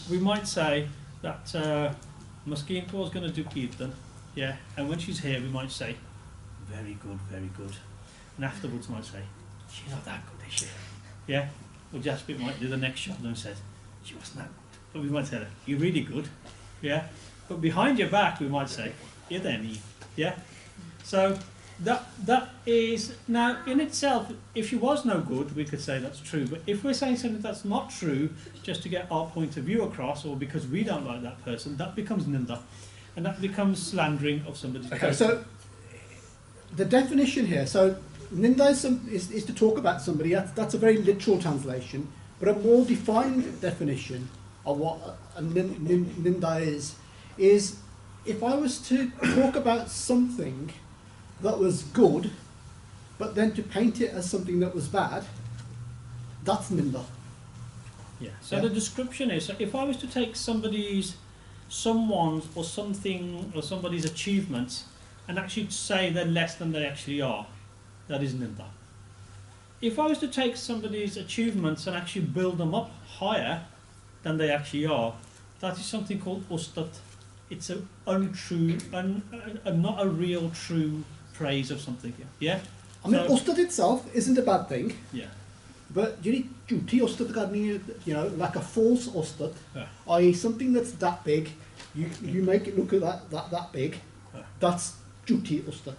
we might say that Maskeen Kaur is going to do Kirtan, yeah? And when she's here, we might say, very good, very good. And afterwards might say, she's not that good, is she? Yeah? Or Jaspit might do the next shot and says, she wasn't that good. But we might tell her, you're really good, yeah? But behind your back, we might say, you're there, me, yeah? So that is, now in itself, if she was no good, we could say that's true. But if we're saying something that's not true, just to get our point of view across, or because we don't like that person, that becomes ninda. And that becomes slandering of somebody's Okay, person. so the definition here, so ninda is to talk about somebody, that's a very literal translation, but a more defined definition of what a ninda is if I was to talk about something that was good, but then to paint it as something that was bad, that's ninda. Yeah. So Yeah. the description is, so if I was to take somebody's someone's or something or somebody's achievements and actually say they're less than they actually are, that is ninda. If I was to take somebody's achievements and actually build them up higher than they actually are, that is something called ustat. It's an untrue, not a real true praise of something. Yeah? I mean, So- ustad itself isn't a bad thing, Yeah. but you need duty ustad, you know, like a false ustad, Yeah. i.e. something that's that big, you make it look at that big, Yeah. that's duty ustad.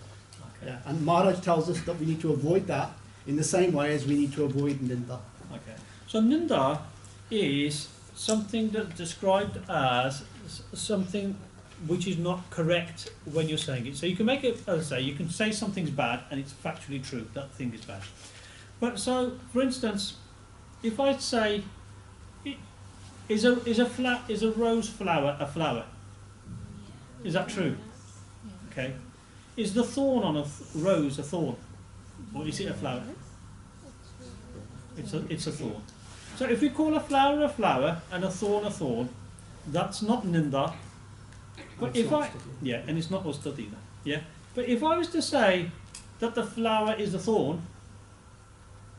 Okay. Yeah. And Maharaj tells us that we need to avoid that in the same way as we need to avoid ninda. Okay. So ninda is something that's described as something which is not correct when you're saying it. So you can make it, as I say, you can say something's bad and it's factually true, that thing is bad. But so, for instance, if I say, is a rose flower a flower? Is that true? Okay. Is the thorn on a rose a thorn? Or is it a flower? It's a thorn. So if we call a flower and a thorn, that's not ninda. But if and it's not ustad either. Yeah. But if I was to say that the flower is a thorn,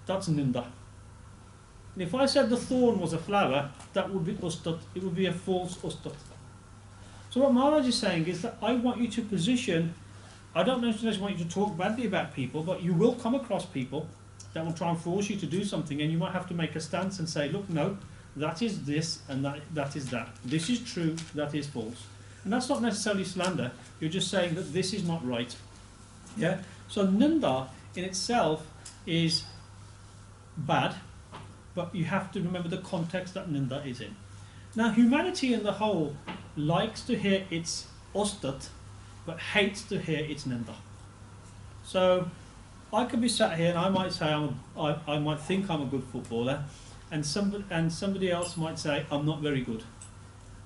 that's ninda. And if I said the thorn was a flower, that would be ustad. It would be a false ustad. So what Maharaj is saying is that I want you to position, I don't necessarily want you to talk badly about people, but you will come across people that will try and force you to do something, and you might have to make a stance and say, look, no, that is this and that is that. This is true, that is false. And that's not necessarily slander, you're just saying that this is not right. Yeah? So ninda in itself is bad, but you have to remember the context that ninda is in. Now humanity in the whole likes to hear its ustad, but hates to hear its ninda. So I could be sat here and I might say I might think I'm a good footballer, and somebody else might say I'm not very good,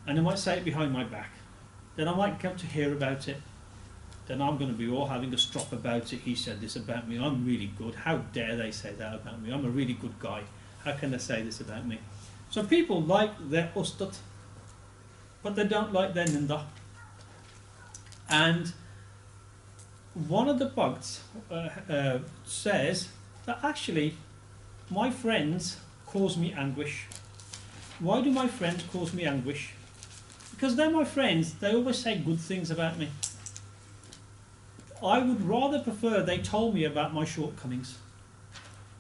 and they might say it behind my back. Then I might come to hear about it. Then I'm going to be all having a strop about it. He said this about me. I'm really good. How dare they say that about me? I'm a really good guy. How can they say this about me? So people like their ustad, but they don't like their ninda. And one of the bhakts says that actually my friends cause me anguish. Why do my friends cause me anguish? Because they're my friends, they always say good things about me. I would rather prefer they told me about my shortcomings.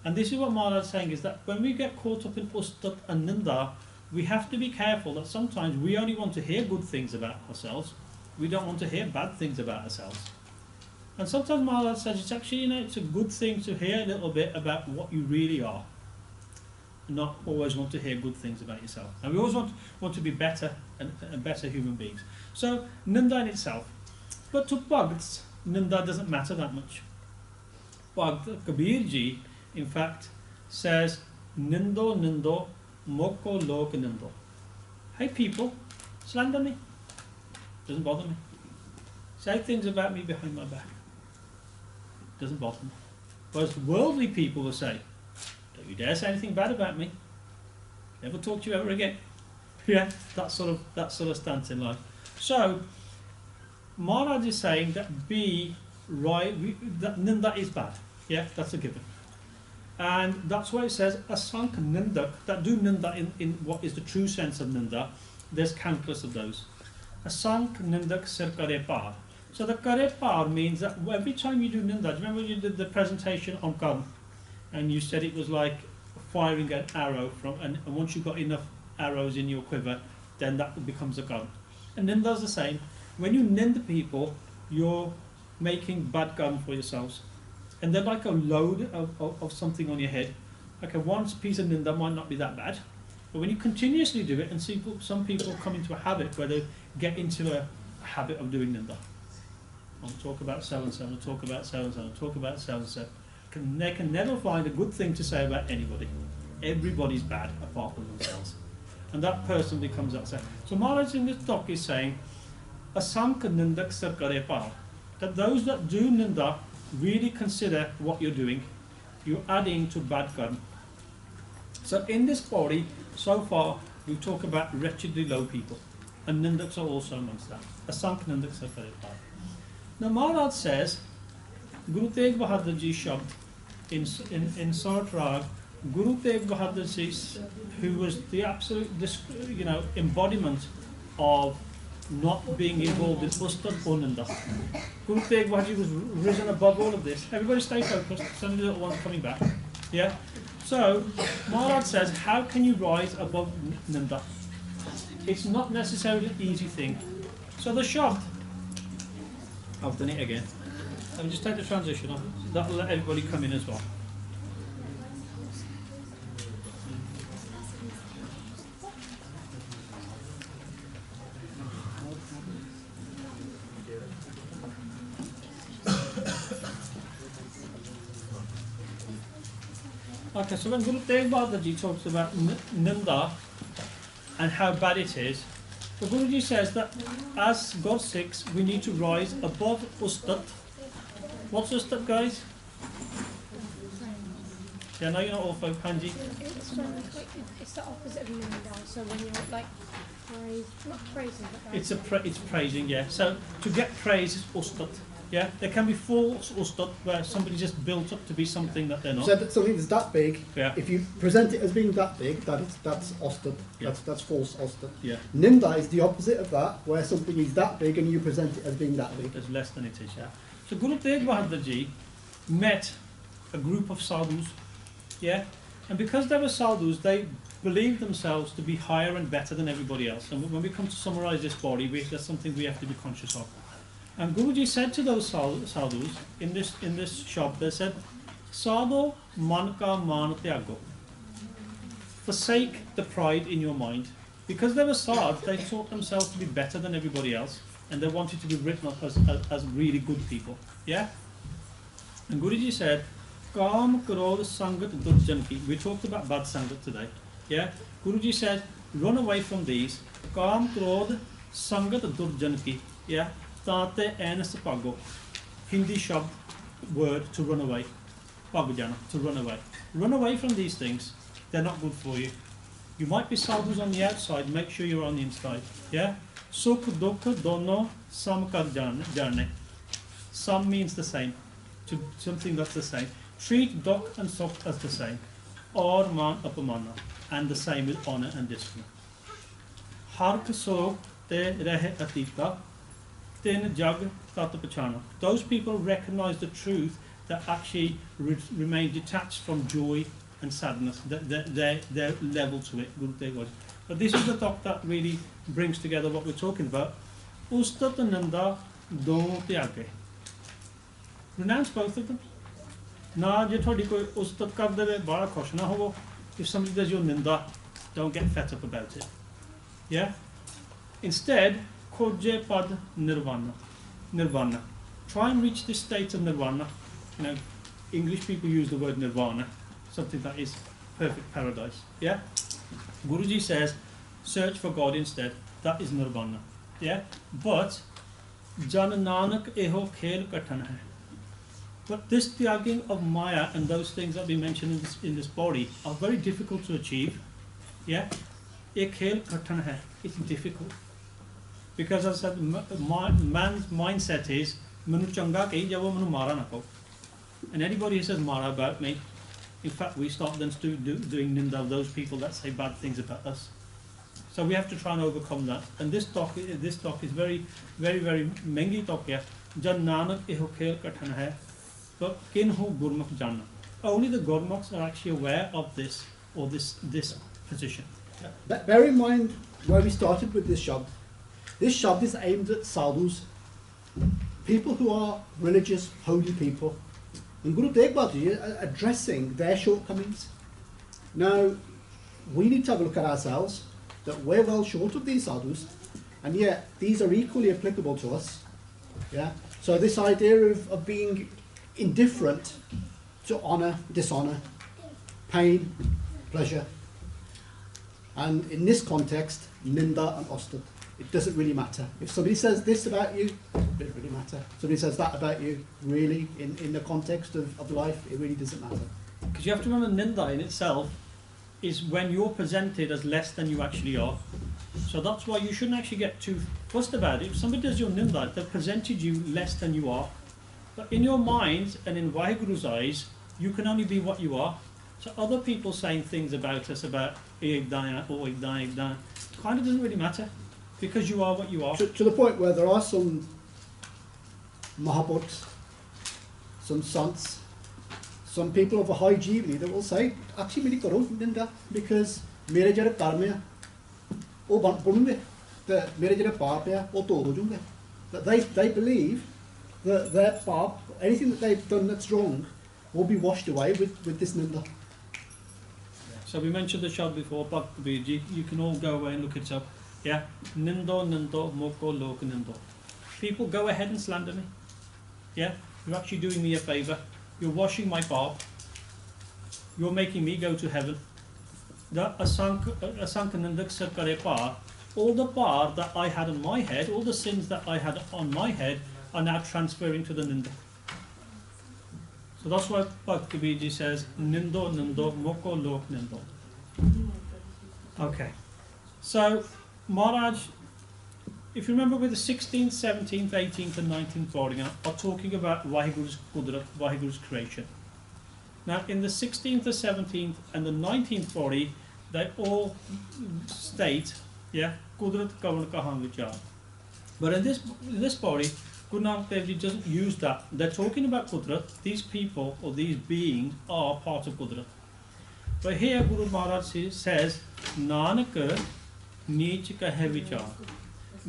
And this is what Maharaj is saying, is that when we get caught up in ustad and ninda, we have to be careful that sometimes we only want to hear good things about ourselves. We don't want to hear bad things about ourselves. And sometimes Maharaj says it's actually, it's a good thing to hear a little bit about what you really are. Not always want to hear good things about yourself. And we always want to be better and better human beings. So, ninda in itself. But to bhagts, ninda doesn't matter that much. Bhagt Kabirji, in fact, says, nindo, moko lok nindo. Hey people, slander me. Doesn't bother me. Say things about me behind my back. Doesn't bother me. Whereas worldly people will say, don't you dare say anything bad about me. Never talk to you ever again. Yeah, that sort of stance in life. So Maharaj is saying that that ninda is bad. Yeah, that's a given. And that's why it says asank nindak, that do ninda in what is the true sense of ninda. There's countless of those. Asank nindak sir kare par. So the kare par means that every time you do ninda, do you remember when you did the presentation on karma? And you said it was like firing an arrow and once you've got enough arrows in your quiver, then that becomes a gun. And ninda's the same. When you ninda people, you're making bad gun for yourselves. And they're like a load of something on your head. Like one piece of ninda might not be that bad, but when you continuously do it, and some people come into a habit where they get into a habit of doing ninda. I'll talk about so-and-so, I'll talk about so-and-so, I'll talk about so-and-so. They can never find a good thing to say about anybody. Everybody's bad apart from themselves. And that person becomes upset. So Maharaj in this talk is saying, Asank nindak sar kare par, that those that do ninda really consider what you're doing. You're adding to bad karma. So in this body, so far, we talk about wretchedly low people. and Nindaks are also amongst that. Asank Nindaks are very high. Now Maharaj says, Guru Tegh Bahadur Ji Shabd in Sart Rag, Guru Tegh Bahadur Ji, who was the absolute embodiment of not being involved in Ustad or Ninda. Guru Tegh Bahadur Ji was risen above all of this. Everybody stay focused, some of the little ones coming back. Yeah? So, Maharaj says, how can you rise above Ninda? It's not necessarily an easy thing. So the Shabd, I've done it again. Let me just take the transition off. That'll let everybody come in as well. Okay, so when Guru Tegh Bahadur Ji talks about Ninda and how bad it is, the Guruji says that as God Sikhs, we need to rise above Ustad. What's Ustad, guys? Yeah, no, you're not all folk, Hanji. It's the opposite of Ninda. So when you're like not praising, but It's praising, yeah. So to get praise is Ustad. Yeah, there can be false Ustad where somebody just built up to be something that they're not. So that something that's that big, Yeah. if you present it as being that big, that's Ostad. Yeah. That's false Ostad. Yeah, Ninda is the opposite of that, where something is that big and you present it as being that big. there's less than it is, yeah. So Guru Tegh Bahadur Ji met a group of sadhus, yeah, and because they were sadhus, they believed themselves to be higher and better than everybody else. And when we come to summarize this body, that's something we have to be conscious of. And Guruji said to those sadhus in this shop, they said, Sadhu man ka man tyago. Forsake the pride in your mind. Because they were sadhus, they thought themselves to be better than everybody else, and they wanted to be written up as really good people. Yeah? And Guruji said, Kam Krodh Sangat Durjan Ki. We talked about bad Sangat today. Yeah? Guruji said, run away from these. Kam Krodh Sangat Durjan Ki. Yeah? Tate Enes Pago. Hindi shabd word to run away. Pagujana, to run away. Run away from these things. They're not good for you. You might be sadhus on the outside, make sure you're on the inside. Yeah? Sukh dukh dono sam kar jane. Sam means the same. To something that's the same. Treat dukh and sukh as the same. Or man apamana. And the same with honor and discipline. Hark so te rehe atika. Tin jag tat pachana. Those people recognize the truth that actually remain detached from joy and sadness. They're level to it. But this is the talk that really brings together what we're talking about. Ustat and Nanda do tyage. Renounce both of them. Na je thodi koi ustat kar deve bada khush na hovo. If somebody does your ninda, don't get fed up about it. Yeah? Instead, Koje pad nirvana. Nirvana. Try and reach this state of nirvana. You know, English people use the word nirvana, something that is perfect paradise. Yeah? Guruji says, search for God instead. That is nirvana. Yeah? But Jan Nanak eho khel kathan hai. But this tyaging of Maya and those things that we mentioned in this body are very difficult to achieve. Yeah? Ek khel kathan hai. It's difficult. Because as I said, man's mindset is, Manu changa kahi jab wo manu mara na ko. And anybody who says mara about me, in fact we start then doing ninda of those people that say bad things about us. So we have to try and overcome that. And this talk is very, very, very mengi talk here. Jan Nanak eho khel kathan hai. But kinhu gurmukh janna. Only the gurmukhs are actually aware of this or this position. Bear in mind where we started with this shabd. This shabd is aimed at sadhus, people who are religious, holy people. And Guru Tegh Bahadur Ji is addressing their shortcomings. Now, we need to have a look at ourselves, that we're well short of these sadhus, and yet these are equally applicable to us. Yeah. So this idea of being indifferent to honour, dishonour, pain, pleasure, and in this context, ninda and ostad. It doesn't really matter. If somebody says this about you, it doesn't really matter. Somebody says that about you, really, in the context of life, it really doesn't matter. Because you have to remember, ninda in itself is when you're presented as less than you actually are. So that's why you shouldn't actually get too fussed about it. If somebody does your nimda, they've presented you less than you are. But in your mind and in Vaheguru's eyes, you can only be what you are. So other people saying things about us about kind of doesn't really matter, because you are what you are. To the point where there are some Mahabuds, some sants, some people of a high Jeevani that will say, actually, meri karo ninda, because mere jehde karm hai, oh banunge, the mere jehde paap hai, oh dho ho junge. That they believe that their paap, anything that they've done that's wrong, will be washed away with this ninda. So we mentioned the shab before, Bhakti Kabirji, you can all go away and look it up. Yeah, nindo, moko, lok, nindo. People, go ahead and slander me. Yeah, you're actually doing me a favour. You're washing my paap. You're making me go to heaven. All the bar that I had on my head, all the sins that I had on my head are now transferring to the ninda. So that's why Bhakti Kabirji says, nindo, moko, lok, nindo. Okay. So, Maharaj, if you remember with the 16th, 17th, 18th and 19th Padiyan are talking about Vaheguru's Qudrat, Vaheguru's creation. Now in the 16th, the 17th and the 19th Padi, they all state, yeah, Qudrat Kavan Kahan Vichar. But in this Padi, Guru Nanak Dev Ji doesn't use that. They're talking about Qudrat. These people or these beings are part of Qudrat. But here Guru Maharaj says, Nanak Neech Kahe Vichar.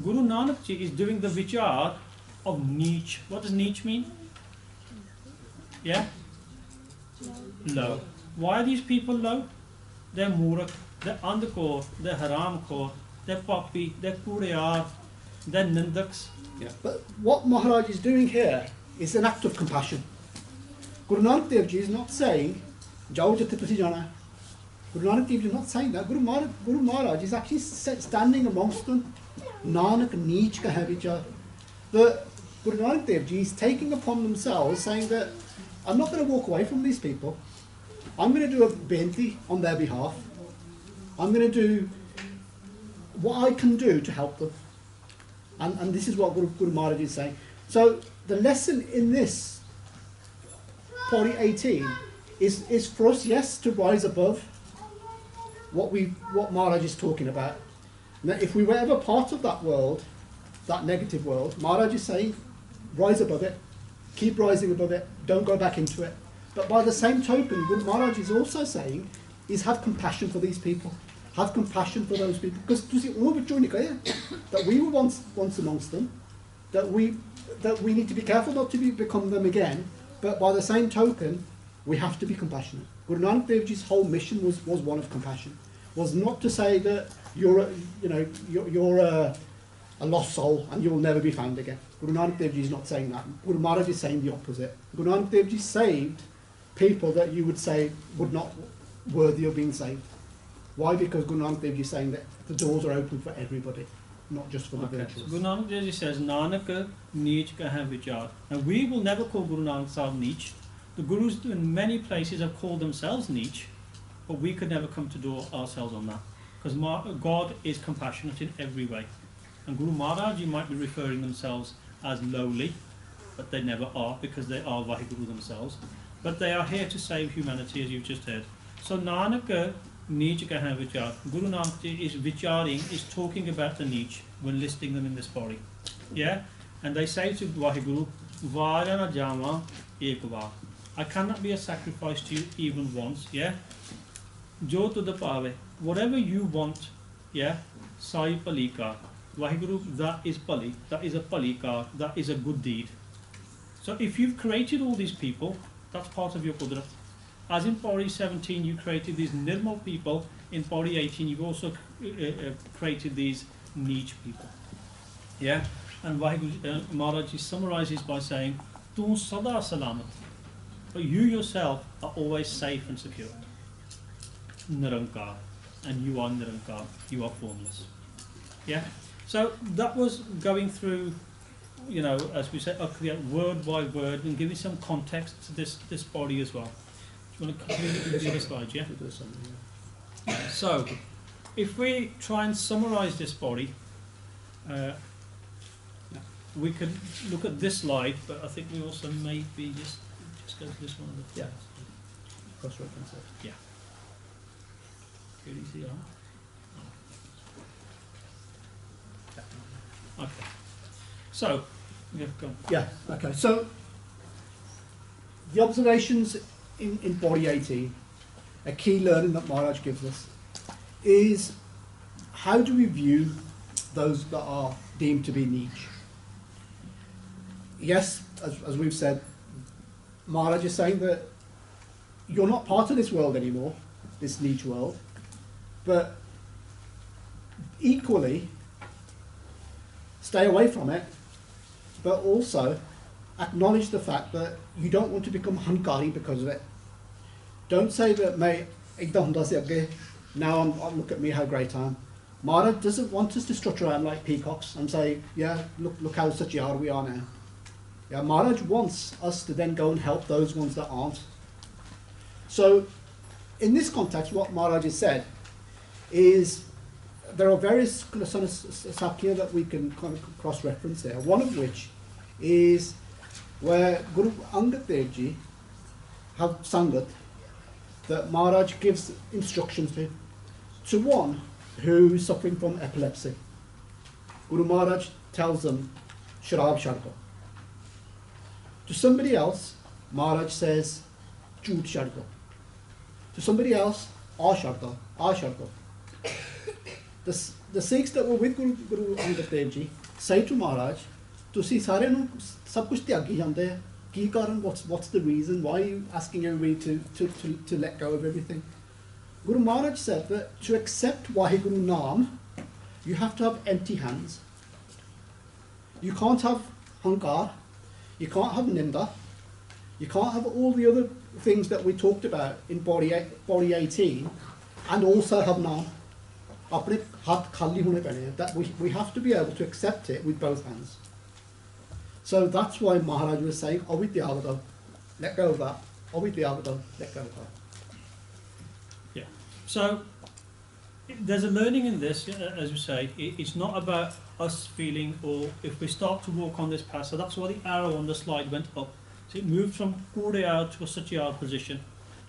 Guru Nanak Ji is doing the vichar of Neech. What does Neech mean? Yeah? Low. Why are these people low? They're Murak, they're Andakor, they're Haramkor, they're Papi, they're Kureyar, they're Nindaks. Yeah. But what Maharaj is doing here is an act of compassion. Guru Nanak Dev Ji is not saying, Jao jate tusi jana. Guru Nanak Dev Ji is not saying that. Guru Maharaj is actually standing amongst them. Nanak Neech Kahe Vichar. The Guru Nanak Dev Ji is taking upon themselves, saying that I'm not going to walk away from these people. I'm going to do a benti on their behalf. I'm going to do what I can do to help them. And this is what Guru Maharaj is saying. So the lesson in this Padi 18 is for us, yes, to rise above what Maharaj is talking about. Now, if we were ever part of that world, that negative world, Maharaj is saying, rise above it, keep rising above it, don't go back into it. But by the same token, what Maharaj is also saying is have compassion for these people. Have compassion for those people. Because that we were once amongst them, that we need to be careful not to become them again, but by the same token, we have to be compassionate. Guru Nanak Dev Ji's whole mission was one of compassion. Was not to say that you're a lost soul and you will never be found again. Guru Nanak Dev Ji is not saying that. Guru Maharaj is saying the opposite. Guru Nanak Dev Ji saved people that you would say would not worthy of being saved. Why? Because Guru Nanak Dev Ji is saying that the doors are open for everybody, not just for the virtuous. Guru Nanak Dev Ji says, Nanak Neech Kahe Vichar. And we will never call Guru Nanak Sahib Neech. The Gurus in many places have called themselves Neech, but we could never come to do ourselves on that. Because God is compassionate in every way. And Guru Maharaj, you might be referring themselves as lowly, but they never are, because they are Vaheguru themselves. But they are here to save humanity, as you've just heard. So Nanak Neech Kahe Vichar. Guru Nanak is vicharing, is talking about the Neech when listing them in this Padi. Yeah? And they say to Vaheguru, Varana Jama Ekvar. I cannot be a sacrifice to you even once. Yeah? Jo to the Pave. Whatever you want, yeah, Sai Palika. Vaheguru, that is Pali, that is a Palika, that is a good deed. So if you've created all these people, that's part of your Qudrat. As in Padi 17 you created these Nirmal people, in Padi 18 you've also created these Neech people. Yeah? And Vaheguru Maharaj summarizes by saying, Tu Sada Salamat. But you yourself are always safe and secure. Nirankar. And you are Nirankar. You are formless. Yeah? So that was going through, you know, as we said, word by word and giving some context to this Padi as well. Do you want to continue with the other slides, yeah? So, if we try and summarise this body, we could look at this slide, but I think we also maybe just go to this one. Yeah. Cross-reference it. Yeah. Could you see that? Okay. So, yeah, go on. Yeah, okay. So, the observations in body 18, a key learning that Maharaj gives us, is how do we view those that are deemed to be niche? Yes, as we've said, Maharaj is saying that you're not part of this world anymore, this niche world, but equally stay away from it, but also acknowledge the fact that you don't want to become hankari because of it. Don't say that, mate, now look at me, how great I am. Maharaj doesn't want us to strut around like peacocks and say, yeah, look how such a we are now. Yeah, Maharaj wants us to then go and help those ones that aren't. So, in this context, what Maharaj has said is there are various sort of sakya that we can kind of cross-reference there. One of which is where Guru Angad Dev Ji have sangat that Maharaj gives instructions to one who is suffering from epilepsy. Guru Maharaj tells them, Sharab Sharko. To somebody else, Maharaj says, Chut Sharko. To somebody else, A Sharko, A Sharko. The Sikhs that were with Guru Angad Dev Ji say to Maharaj, "Tusi sare nu sab kuch tyagi jande hai. Ki karan? What's the reason? Why are you asking everybody to let go of everything?" Guru Maharaj said that to accept Waheguru Naam, you have to have empty hands. You can't have hankar, you can't have ninda, you can't have all the other things that we talked about in body 18, and also have Naam. That we have to be able to accept it with both hands. So that's why Maharaj was saying, Avidyavada, let go of that. Avidyavada, let go of that. Yeah. So there's a learning in this, as we say. It's not about us feeling, or if we start to walk on this path. So that's why the arrow on the slide went up. So it moved from Kureyar to a Satyar position,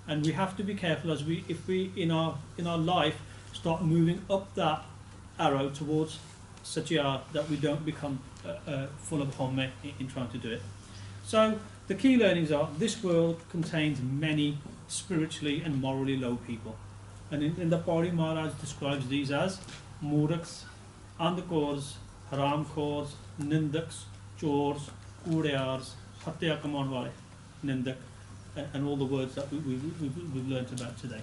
and we have to be careful as if we in our life start moving up that arrow towards Satyar, that we don't become full of homme in trying to do it. So the key learnings are this world contains many spiritually and morally low people, and in the Pauri Maharaj describes these as muraks, andakors, haramkhors, nindaks, chors, kudeyars, hatya kaman wale, nindak, and all the words that we've learnt about today.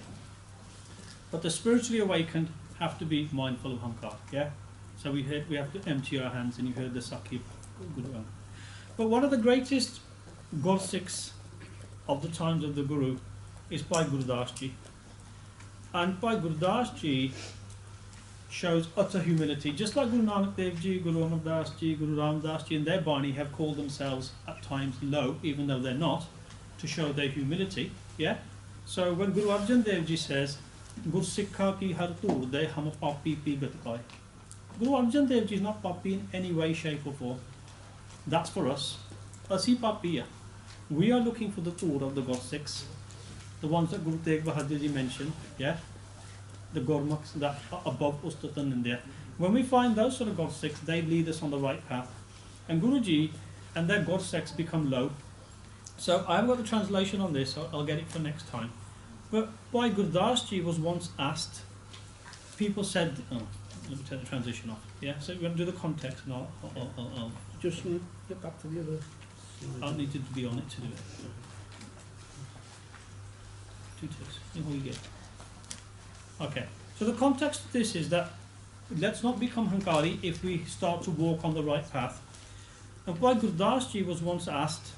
But the spiritually awakened have to be mindful of hankar, yeah? So we have to empty our hands, and you heard the Sahib Guru. But one of the greatest Gursikhs of the times of the Guru is Bhai Gurdas Ji. And Bhai Gurdas Ji shows utter humility, just like Guru Nanak Dev Ji, Guru Amar Das Ji, Guru Ram Das Ji, and their Bani have called themselves at times low, even though they're not, to show their humility, yeah? So when Guru Arjan Dev Ji says, Gursikha ki har tur de hum papi pi gatkai. Guru Arjan Dev Ji is not papi in any way, shape or form. That's for us. Asi papi. We are looking for the tur of the Gursikhs, the ones that Guru Tegh Bahadur Ji mentioned, yeah? The Gurmukhs that are above Ustat and India. When we find those sort of Gursikhs, they lead us on the right path. And Guruji and their Gursikhs become low. So I haven't got the translation on this, so I'll get it for next time. But Bhai Gurdas Ji was once asked, people said, oh, let me take the transition off. Yeah, so we're going to do the context, and I'll Just get back to the other. I'll need to be on it to do it. 2 ticks. What you get? Okay. So the context of this is that let's not become hankari if we start to walk on the right path. And Bhai Gurdas Ji was once asked.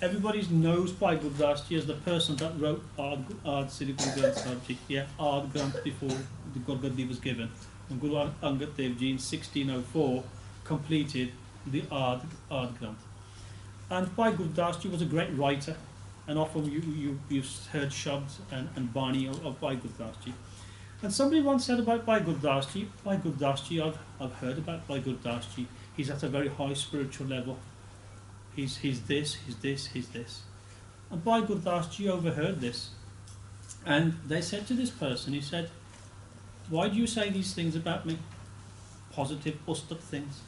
Everybody knows Bhai Gurdas Ji as the person that wrote Ard Sri Guru Granth Sahib Ji, yeah, Ard Granth before the Gurgaddi was given. And Guru Angad Dev Ji in 1604 completed the Ard Granth. And Bhai Gurdas Ji was a great writer, and often you've heard shabds and bani of Bhai Gurdas Ji. And somebody once said about Bhai Gurdas Ji, I've heard about Bhai Gurdas Ji. He's at a very high spiritual level. He's this, he's this, he's this. And Bhai Gurdas Ji overheard this. And they said to this person, he said, why do you say these things about me? Positive, ustak things.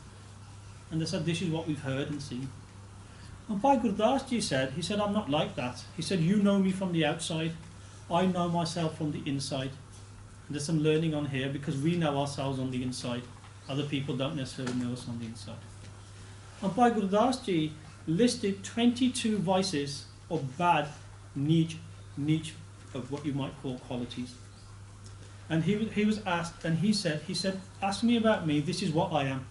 And they said, this is what we've heard and seen. And Bhai Gurdas Ji said, he said, I'm not like that. He said, you know me from the outside. I know myself from the inside. And there's some learning on here because we know ourselves on the inside. Other people don't necessarily know us on the inside. And Bhai Gurdas Ji listed 22 vices of bad, niche, of what you might call qualities. And he was asked, and he said, ask me about me, this is what I am.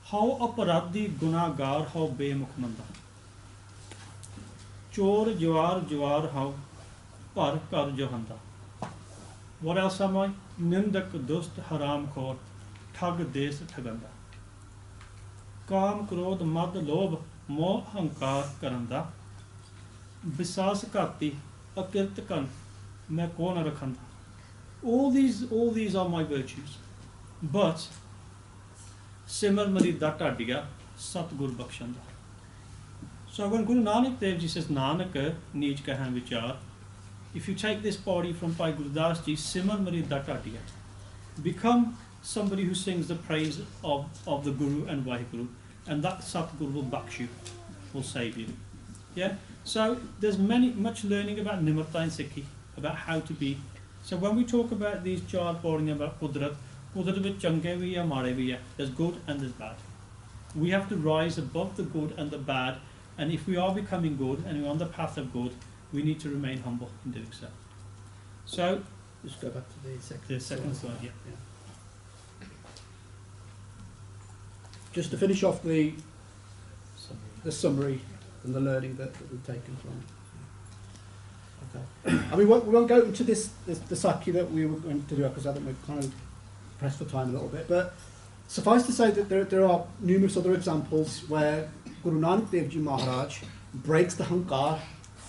How aparadhi gunagar how bemukhnanda. Chor jawar how par kar johanda. What else am I? Nindak dust haram khor thag des thaganda. Kaam krodh mad lobh moh hankar karanda. Bisas kati akirt kan main kaun rakhanda. All these are my virtues. But Simar Marida Tadiya Satgur Bakshanda. So when Guru Nanak Dev Ji says Nanak Nij Kahan Vichar, if you take this body from Bhai Gurdas Ji, Simar Marida Tadiya, become somebody who sings the praise of the Guru and Vaheguru, and that Satgur will baksh you, will save you. Yeah? So there's much learning about Nimarta and Sikhi, about how to be. So when we talk about these char pouring about Qudrat with change bhi hai, mare bhi hai. There's good and there's bad. We have to rise above the good and the bad, and if we are becoming good and we're on the path of good, we need to remain humble in doing so. So, Just go back to the second slide, yeah. Just to finish off the summary and the learning that we've taken from it. Okay. And we won't go into the Sakhi that we were going to do because I think we're kind of pressed for time a little bit. But suffice to say that there are numerous other examples where Guru Nanak Dev Ji Maharaj breaks the hankar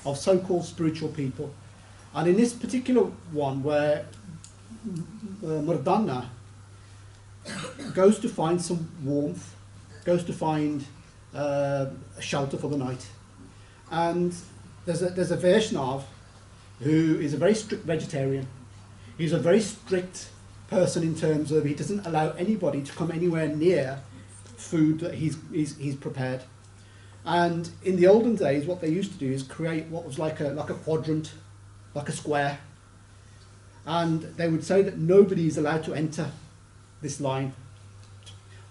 of so-called spiritual people. And in this particular one where Mardana goes to find some warmth, goes to find a shelter for the night. And there's a Vaishnav who is a very strict vegetarian. He's a very strict person in terms of he doesn't allow anybody to come anywhere near food that he's prepared. And in the olden days, what they used to do is create what was like a quadrant, like a square. And they would say that nobody is allowed to enter this line.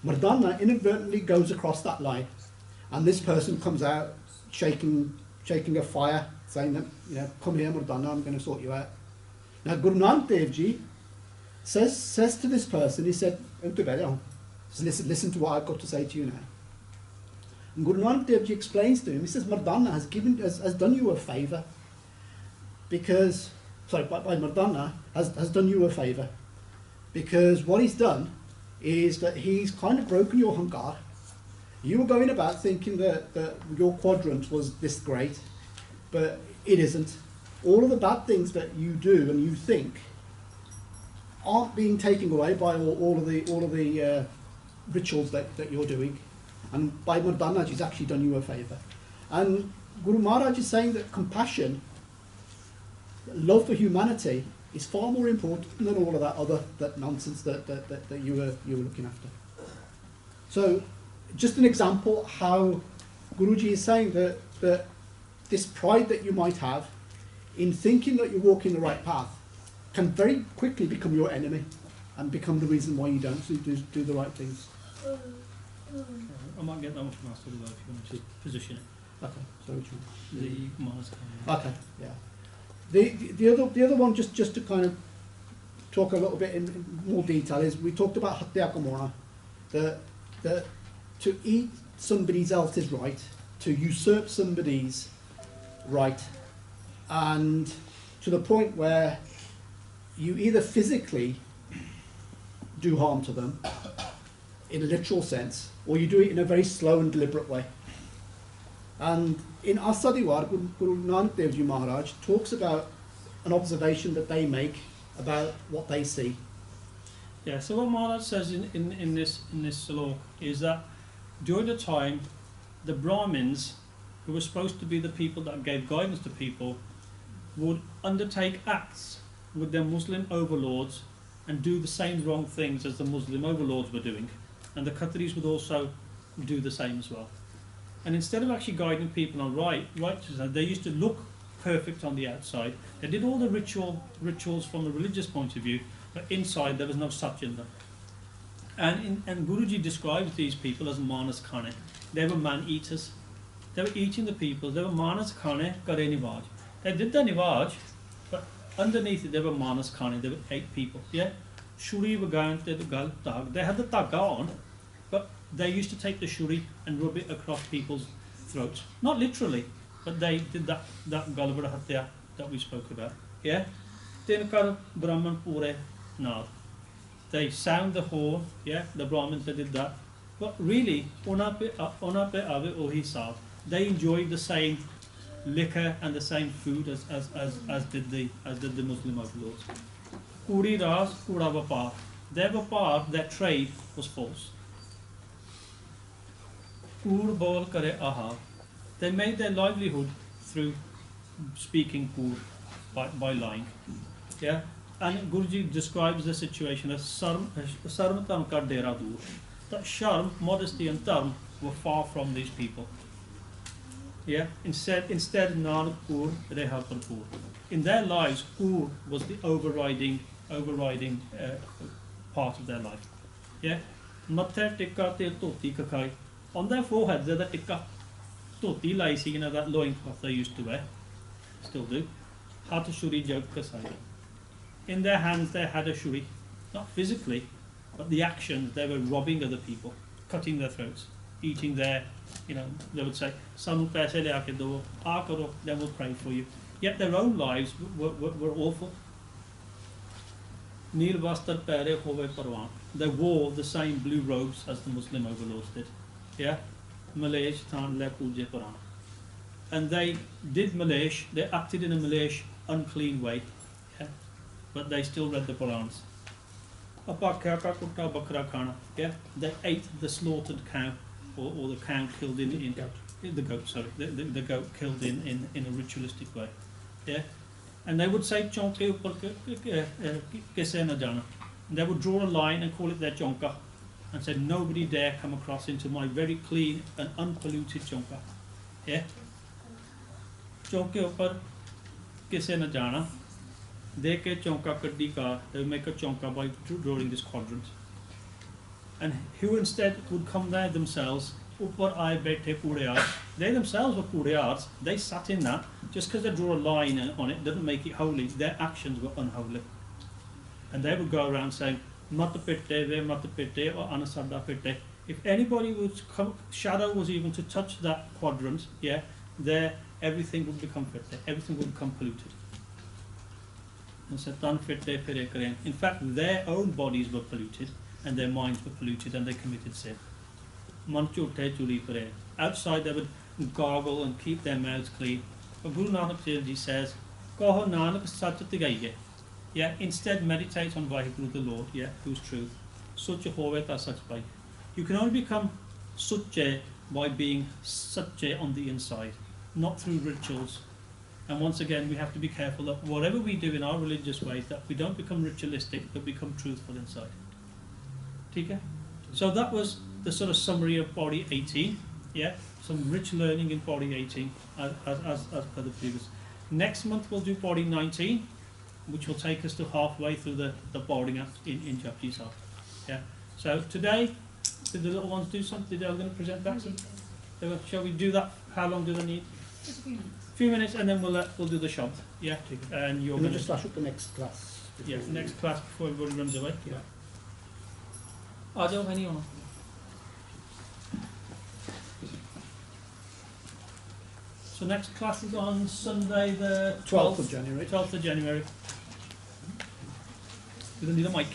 Mardana inadvertently goes across that line, and this person comes out shaking a fire, saying that, come here Mardana, I'm going to sort you out. Now Guru Nanak Dev Ji says to this person, he said, listen to what I've got to say to you now. And Guru Nanak Dev Ji explains to him, he says, Mardana has done you a favour, because, Mardana has done you a favour, because what he's done is that he's kind of broken your hankar. You were going about thinking that your quadrant was this great, but it isn't. All of the bad things that you do and you think aren't being taken away by all of the rituals that you're doing. And by Mardana, he's actually done you a favour. And Guru Maharaj is saying that compassion, love for humanity, is far more important than all of that nonsense that you were looking after. So, just an example how Guruji is saying that this pride that you might have in thinking that you're walking the right path can very quickly become your enemy and become the reason why you don't do the right things. I might get that one from us if you want to position it. Okay, so which one? The Mars. Okay, yeah. The other one, just to kind of talk a little bit in more detail, is we talked about Hatya Kamona, that to eat somebody else's right, to usurp somebody's right, and to the point where you either physically do harm to them in a literal sense, or you do it in a very slow and deliberate way. And in Asadiwar, Guru Nanak Dev Ji Maharaj talks about an observation that they make about what they see. Yeah, so what Maharaj says in this salok is that during the time, the Brahmins, who were supposed to be the people that gave guidance to people, would undertake acts with their Muslim overlords and do the same wrong things as the Muslim overlords were doing. And the Khatris would also do the same as well. And instead of actually guiding people on righteousness, they used to look perfect on the outside. They did all the rituals from a religious point of view, but inside there was no Sach in them. And Guruji describes these people as Manas Khane. They were man-eaters. They were eating the people. They were Manas Khane Kare Nivaj. They did the Nivaj, but underneath it they were Manas Khane. They were 8 people. Yeah? Shuri Vagan, they had the Taga on, but they used to take the Shuri and rub it across people's throats. Not literally, but they did that Galvara Hatya that we spoke about. Yeah? Tinkar Brahman Pure Nad. They sound the horn, yeah, the Brahmins, they did that. But really, they enjoyed the same liquor and the same food as did the Muslim overlords. Kuri Ras, Kura Vapar. Their Vapar, their trade was false. Kur Bol Kare Aha. They made their livelihood through speaking Kur, by lying. Yeah? And Guruji describes the situation as Sarm Tam Ka Dera Dur. That Sharm, modesty and Dharm were far from these people. Yeah? Instead Nanak Kur Reha Parpur. In their lives, Kur was the overriding part of their life. Yeah? Mathe Tikka Te Toti Kakai. On their foreheads there's a tikka. Toti laisi, you know, that loincloth they used to wear. Still do. Hata Shuri Jog Kasai. In their hands they had a shuri, not physically, but the actions. They were robbing other people, cutting their throats, eating their, they would say, "Some paise le aake do, aa karo, then we'll pray for you." Yet their own lives were awful. Neel vastar pere hove parwan. They wore the same blue robes as the Muslim overlords did. Yeah, Malesh tan le puje paran. And they did Malesh. They acted in a Malesh unclean way. Yeah. But they still read the Qurans. Yeah, they ate the slaughtered cow, or the cow killed in the goat. Sorry, the goat killed in a ritualistic way. Yeah, and they would say chonke upar kise na jana. They would draw a line and call it their chonka, and said nobody dare come across into my very clean and unpolluted chonka. Yeah, chonke upar kise na jana. They ke chonka kaddi ka, they would make a chonka by drawing this quadrant. And who instead would come there themselves, upar aaye baithe kudeyar. They themselves were kudeyars. They sat in that. Just because they draw a line on it doesn't make it holy. Their actions were unholy. And they would go around saying, mat pitte, ve mat pitte, or anasada pitte. If anybody would come, shadow was even to touch that quadrant, yeah, there everything would become fitte, everything would become polluted. In fact, their own bodies were polluted and their minds were polluted and they committed sin. Outside they would gargle and keep their mouths clean. But Guru Nanak Dev Ji says, Kaho Nanak Sach Tigaiye. Yeah, instead meditate on Vaheguru the Lord, yeah, who's truth. Such hove ta sach pai. You can only become suche by being suche on the inside, not through rituals. And once again, we have to be careful that whatever we do in our religious ways, that we don't become ritualistic, but become truthful inside. Okay? So that was the sort of summary of body 18. Yeah, some rich learning in body 18 as per the previous. Next month we'll do body 19, which will take us to halfway through the boarding up in Japji Sahib. Yeah. So today, did the little ones do something? They're going to present back some. Shall we do that? How long do they need? Just a few minutes. Few minutes, and then we'll do the shop. Yeah, and you're going to just flash up the next class. Yeah, next class before everybody runs away. Yeah. I don't any on. So next class is on Sunday, the 12th of January. 12th of January. We're going to need a mic.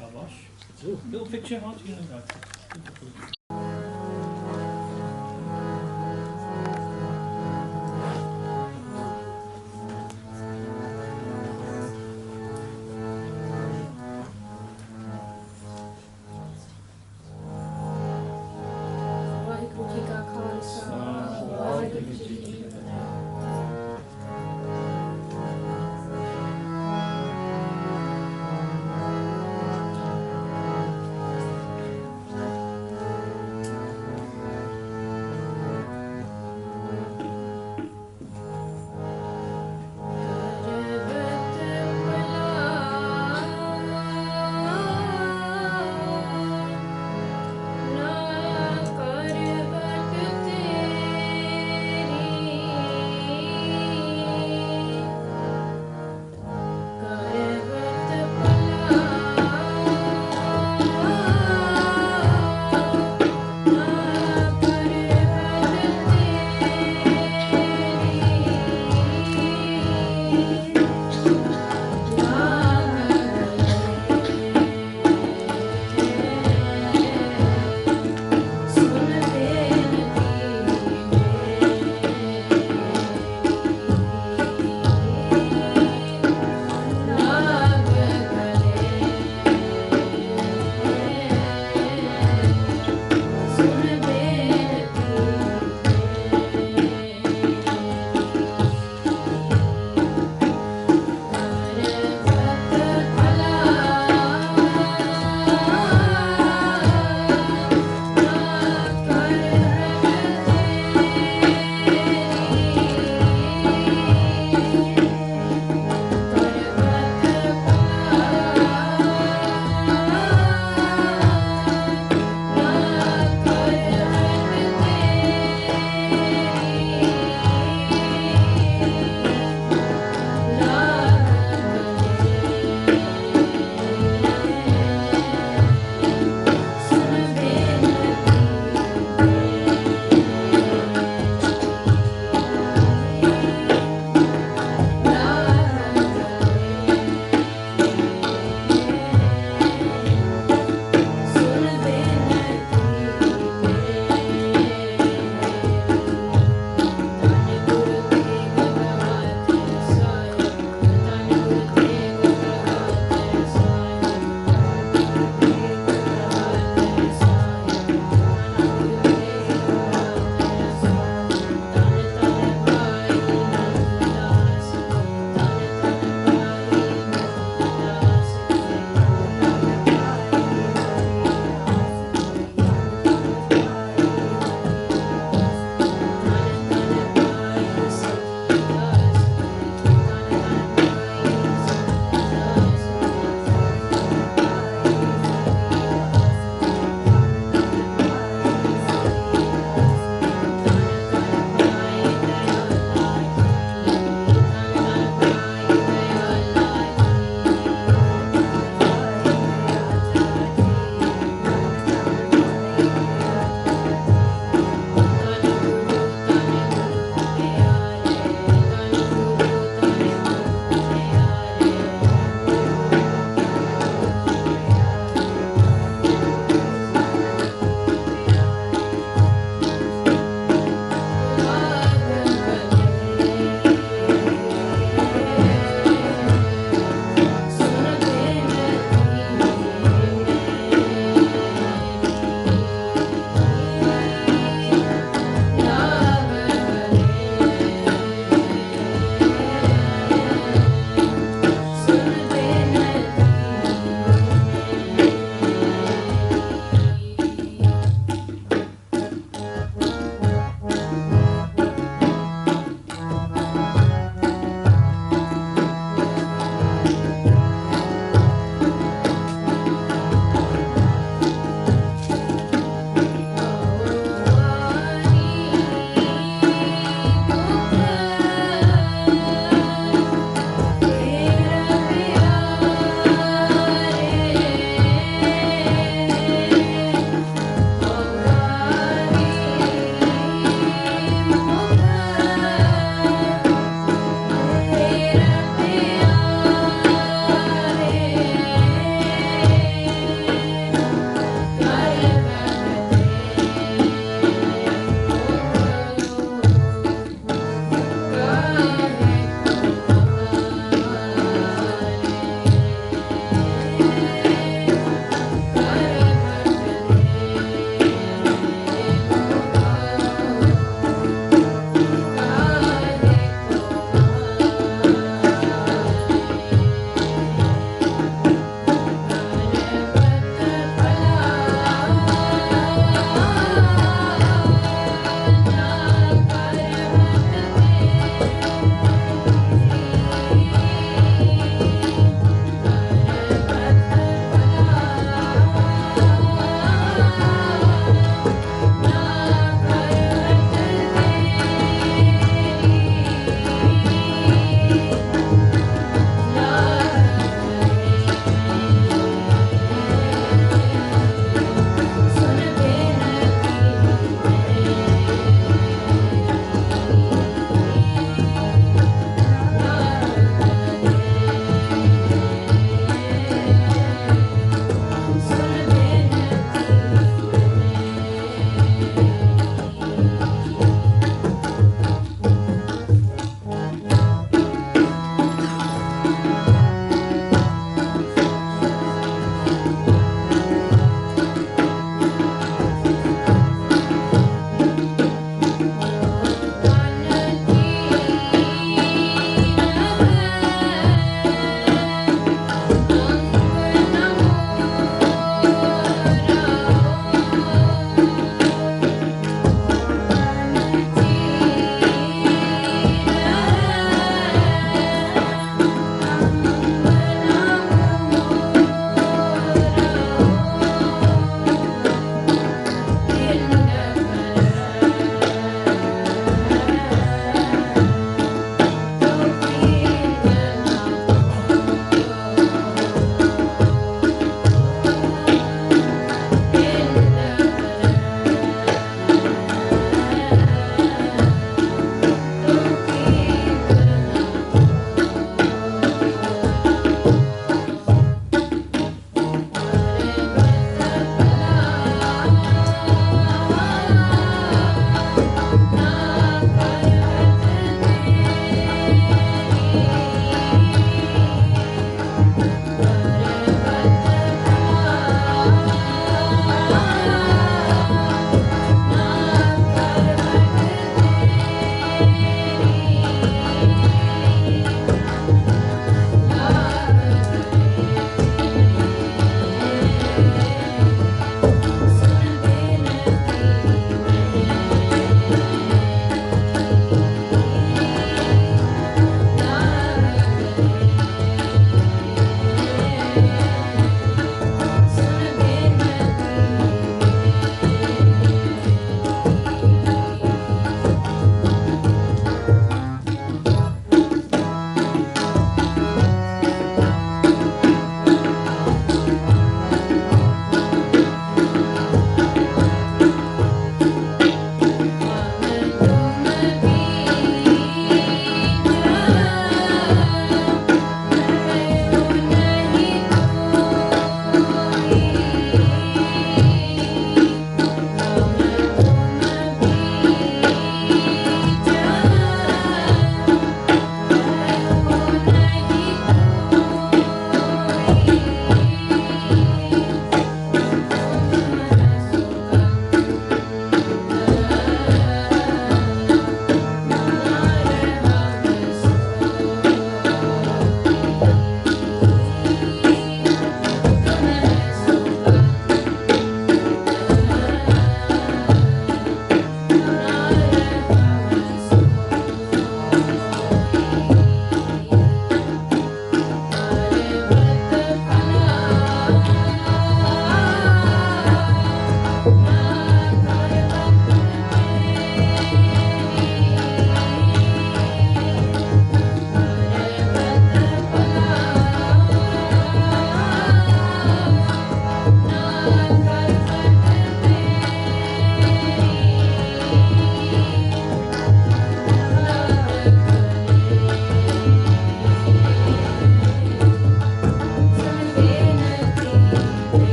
Shabash. Ooh. Little picture, aren't you?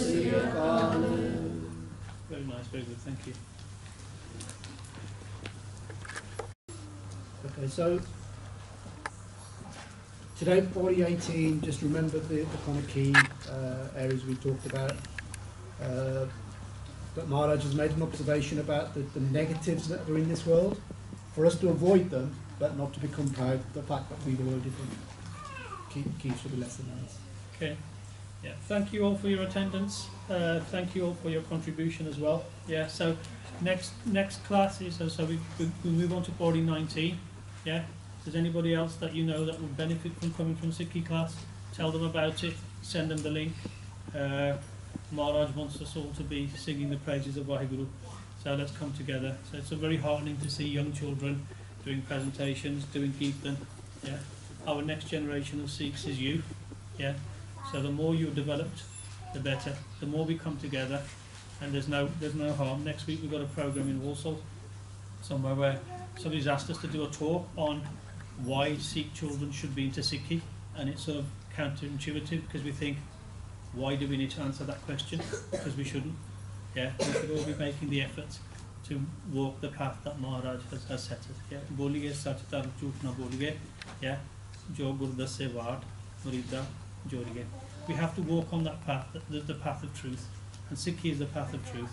Sri Akal. Very nice, very good, thank you. Okay, so today, body 18, just remember the kind of key areas we talked about. But Maharaj has made an observation about the negatives that are in this world, for us to avoid them, but not to become proud of the fact that we've avoided them. Keys for the lesson. Okay. Yeah. Thank you all for your attendance. Thank you all for your contribution as well. Yeah. So next class is so we move on to body 19. Yeah. If there's anybody else that you know that would benefit from coming from Sikhi class, tell them about it. Send them the link. Maharaj wants us all to be singing the praises of Vaheguru. So let's come together. So it's very heartening to see young children doing presentations, doing Kirtan. Yeah. Our next generation of Sikhs is you. Yeah. So the more you're developed, the better. The more we come together, and there's no harm. Next week we've got a program in Walsall, somewhere where somebody's asked us to do a talk on why Sikh children should be into Sikhi, and it's sort of counterintuitive because we think, why do we need to answer that question? Because we shouldn't. Yeah, we should all be making the effort to walk the path that Maharaj has set us. Yeah, boliye sach tar jhoot na boliye. Yeah, jo gurdas se vaad murida jodiye. We have to walk on that path, the path of truth, and Sikhi is the path of truth.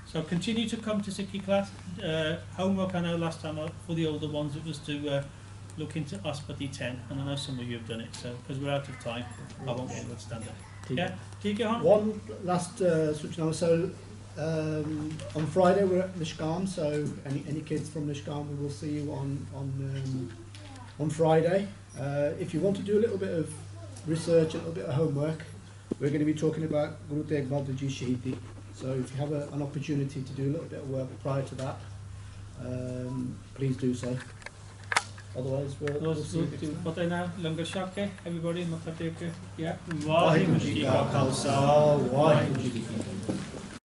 So continue to come to Sikhi class. Homework, I know last time for the older ones it was to look into Aspati 10, and I know some of you have done it. So because we're out of time, I won't get it stand up. Yeah, take it on. One last switch now. So on Friday we're at Nishkam. So any kids from Nishkam, we will see you on Friday. If you want to do a little bit of research, a little bit of homework, we're going to be talking about Guru Tegh Bahadur Ji Shahidi. So if you have an opportunity to do a little bit of work prior to that, please do so. Otherwise, we'll see you next time. What I now, Langar Shak, everybody, Matha Teke, yeah. Vaheguru Ji Ka Khalsa, Vaheguru Ji Ki Fateh.